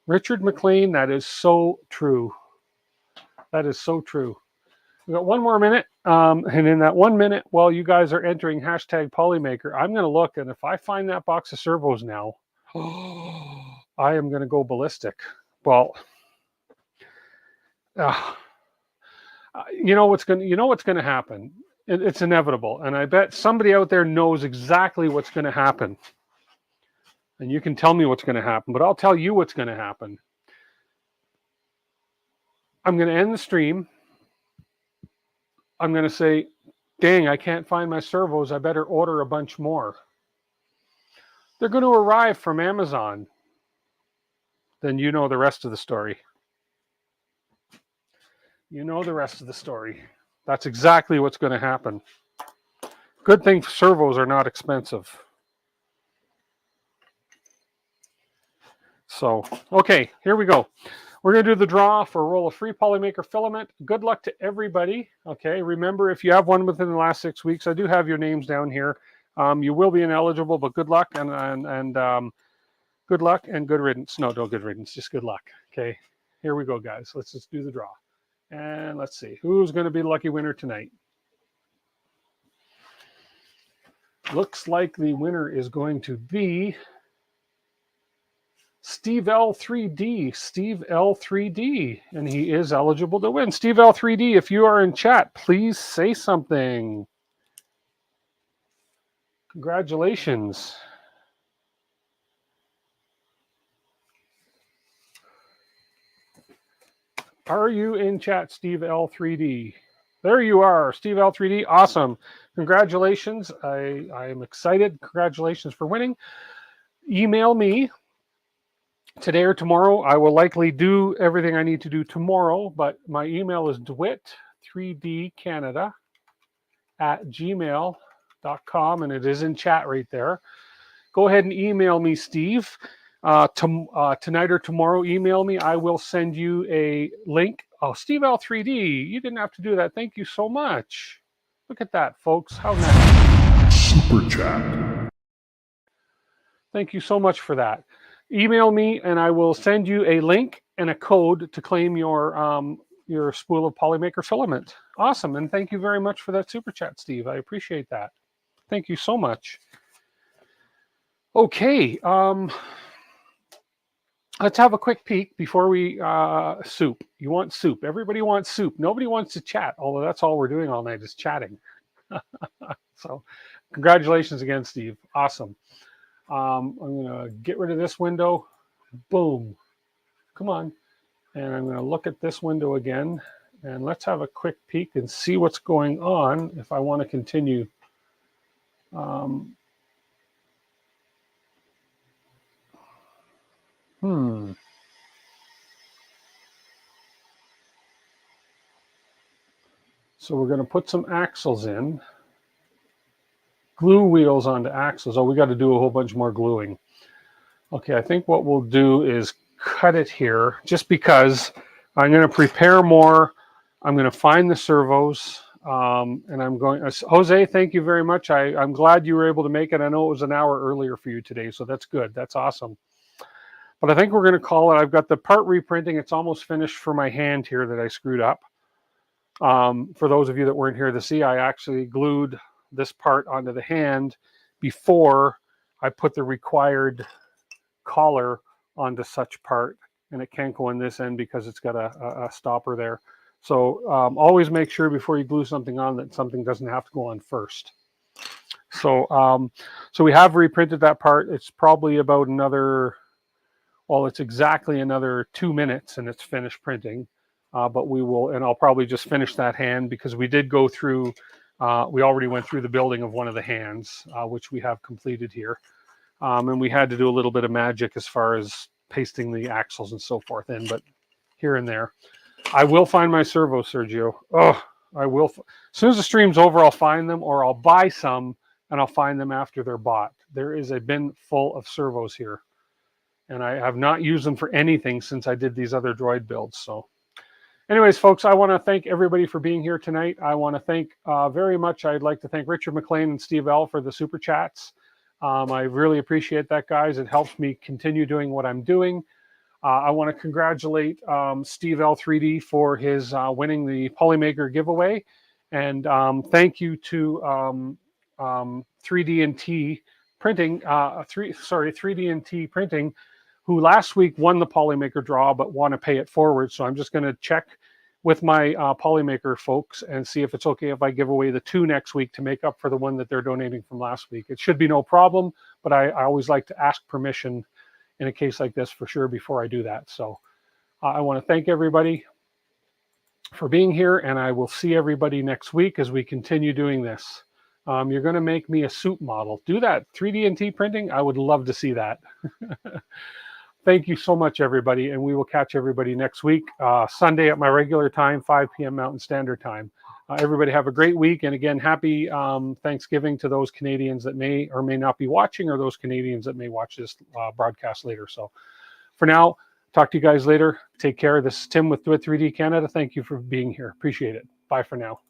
Speaker 1: Richard McLean, that is so true. That is so true. We've got 1 more minute. And in that 1 minute, while you guys are entering hashtag Polymaker, I'm going to look. And if I find that box of servos now, I am going to go ballistic. Well, you know what's going to happen. It's inevitable, and I bet somebody out there knows exactly what's going to happen. And you can tell me what's going to happen, but I'll tell you what's going to happen. I'm going to end the stream. I'm going to say, dang, I can't find my servos. I better order a bunch more. They're going to arrive from Amazon. Then you know the rest of the story. You know the rest of the story. That's exactly what's going to happen. Good thing servos are not expensive. So, okay, here we go. We're going to do the draw for a roll of free Polymaker filament. Good luck to everybody. Okay, remember, if you have one within the last 6 weeks, I do have your names down here. You will be ineligible, but good luck and good luck and good riddance. No, good riddance, just good luck. Okay, here we go, guys. Let's just do the draw. And let's see, who's going to be the lucky winner tonight? Looks like the winner is going to be Steve L3D. Steve L3D. And he is eligible to win. Steve L3D, if you are in chat, please say something. Congratulations. Are you in chat, Steve L3D? There you are, Steve L3D. Awesome. Congratulations. I am excited. Congratulations for winning. Email me today or tomorrow. I will likely do everything I need to do tomorrow, but my email is dwit3dcanada@gmail.com, and it is in chat right there. Go ahead and email me, Steve. Tonight or tomorrow, email me. I will send you a link. Oh, Steve L3D, you didn't have to do that. Thank you so much. Look at that, folks. How nice.
Speaker 2: Super Chat.
Speaker 1: Thank you so much for that. Email me, and I will send you a link and a code to claim your spool of Polymaker filament. Awesome, and thank you very much for that super chat, Steve. I appreciate that. Thank you so much. Okay, let's have a quick peek before we soup. You want soup? Everybody wants soup. Nobody wants to chat, although that's all we're doing all night is chatting. So, congratulations again, Steve. Awesome. I'm going to get rid of this window. Boom. Come on. And I'm going to look at this window again. And let's have a quick peek and see what's going on if I want to continue. So we're going to put some axles in. Glue wheels onto axles. Oh, we got to do a whole bunch more gluing. Okay, I think what we'll do is cut it here just because I'm going to prepare more. I'm going to find the servos. And I'm going, Jose, thank you very much. I'm glad you were able to make it. I know it was an hour earlier for you today, so that's good. That's awesome. But I think we're going to call it. I've got the part reprinting. It's almost finished for my hand here that I screwed up. For those of you that weren't here to see, I actually glued this part onto the hand before I put the required collar onto such part, and it can't go in this end because it's got a stopper there. So always make sure before you glue something on that something doesn't have to go on first. So so we have reprinted that part. It's probably about another, well, it's exactly another 2 minutes and it's finished printing. But we will, and I'll probably just finish that hand because we did go through, we already went through the building of one of the hands, which we have completed here. And we had to do a little bit of magic as far as pasting the axles and so forth in, but here and there. I will find my servos, Sergio. Oh, I will. As soon as the stream's over, I'll find them, or I'll buy some and I'll find them after they're bought. There is a bin full of servos here, and I have not used them for anything since I did these other droid builds. So anyways, folks, I want to thank everybody for being here tonight. I want to thank very much. I'd like to thank Richard McLean and Steve L for the super chats. I really appreciate that, guys. It helps me continue doing what I'm doing. I want to congratulate Steve L3D for his winning the Polymaker giveaway. And thank you to 3D&T Printing, 3D&T Printing, who last week won the Polymaker draw but want to pay it forward. So I'm just going to check with my Polymaker folks and see if it's okay if I give away the 2 next week to make up for the one that they're donating from last week. It should be no problem, but I always like to ask permission in a case like this for sure before I do that. So I want to thank everybody for being here, and I will see everybody next week as we continue doing this. You're going to make me a suit model. Do that. 3D&T Printing, I would love to see that. Thank you so much, everybody, and we will catch everybody next week, Sunday at my regular time, 5 p.m. Mountain Standard Time. Everybody have a great week, and again, happy Thanksgiving to those Canadians that may or may not be watching, or those Canadians that may watch this broadcast later. So for now, talk to you guys later. Take care. This is Tim with Do It 3D Canada. Thank you for being here. Appreciate it. Bye for now.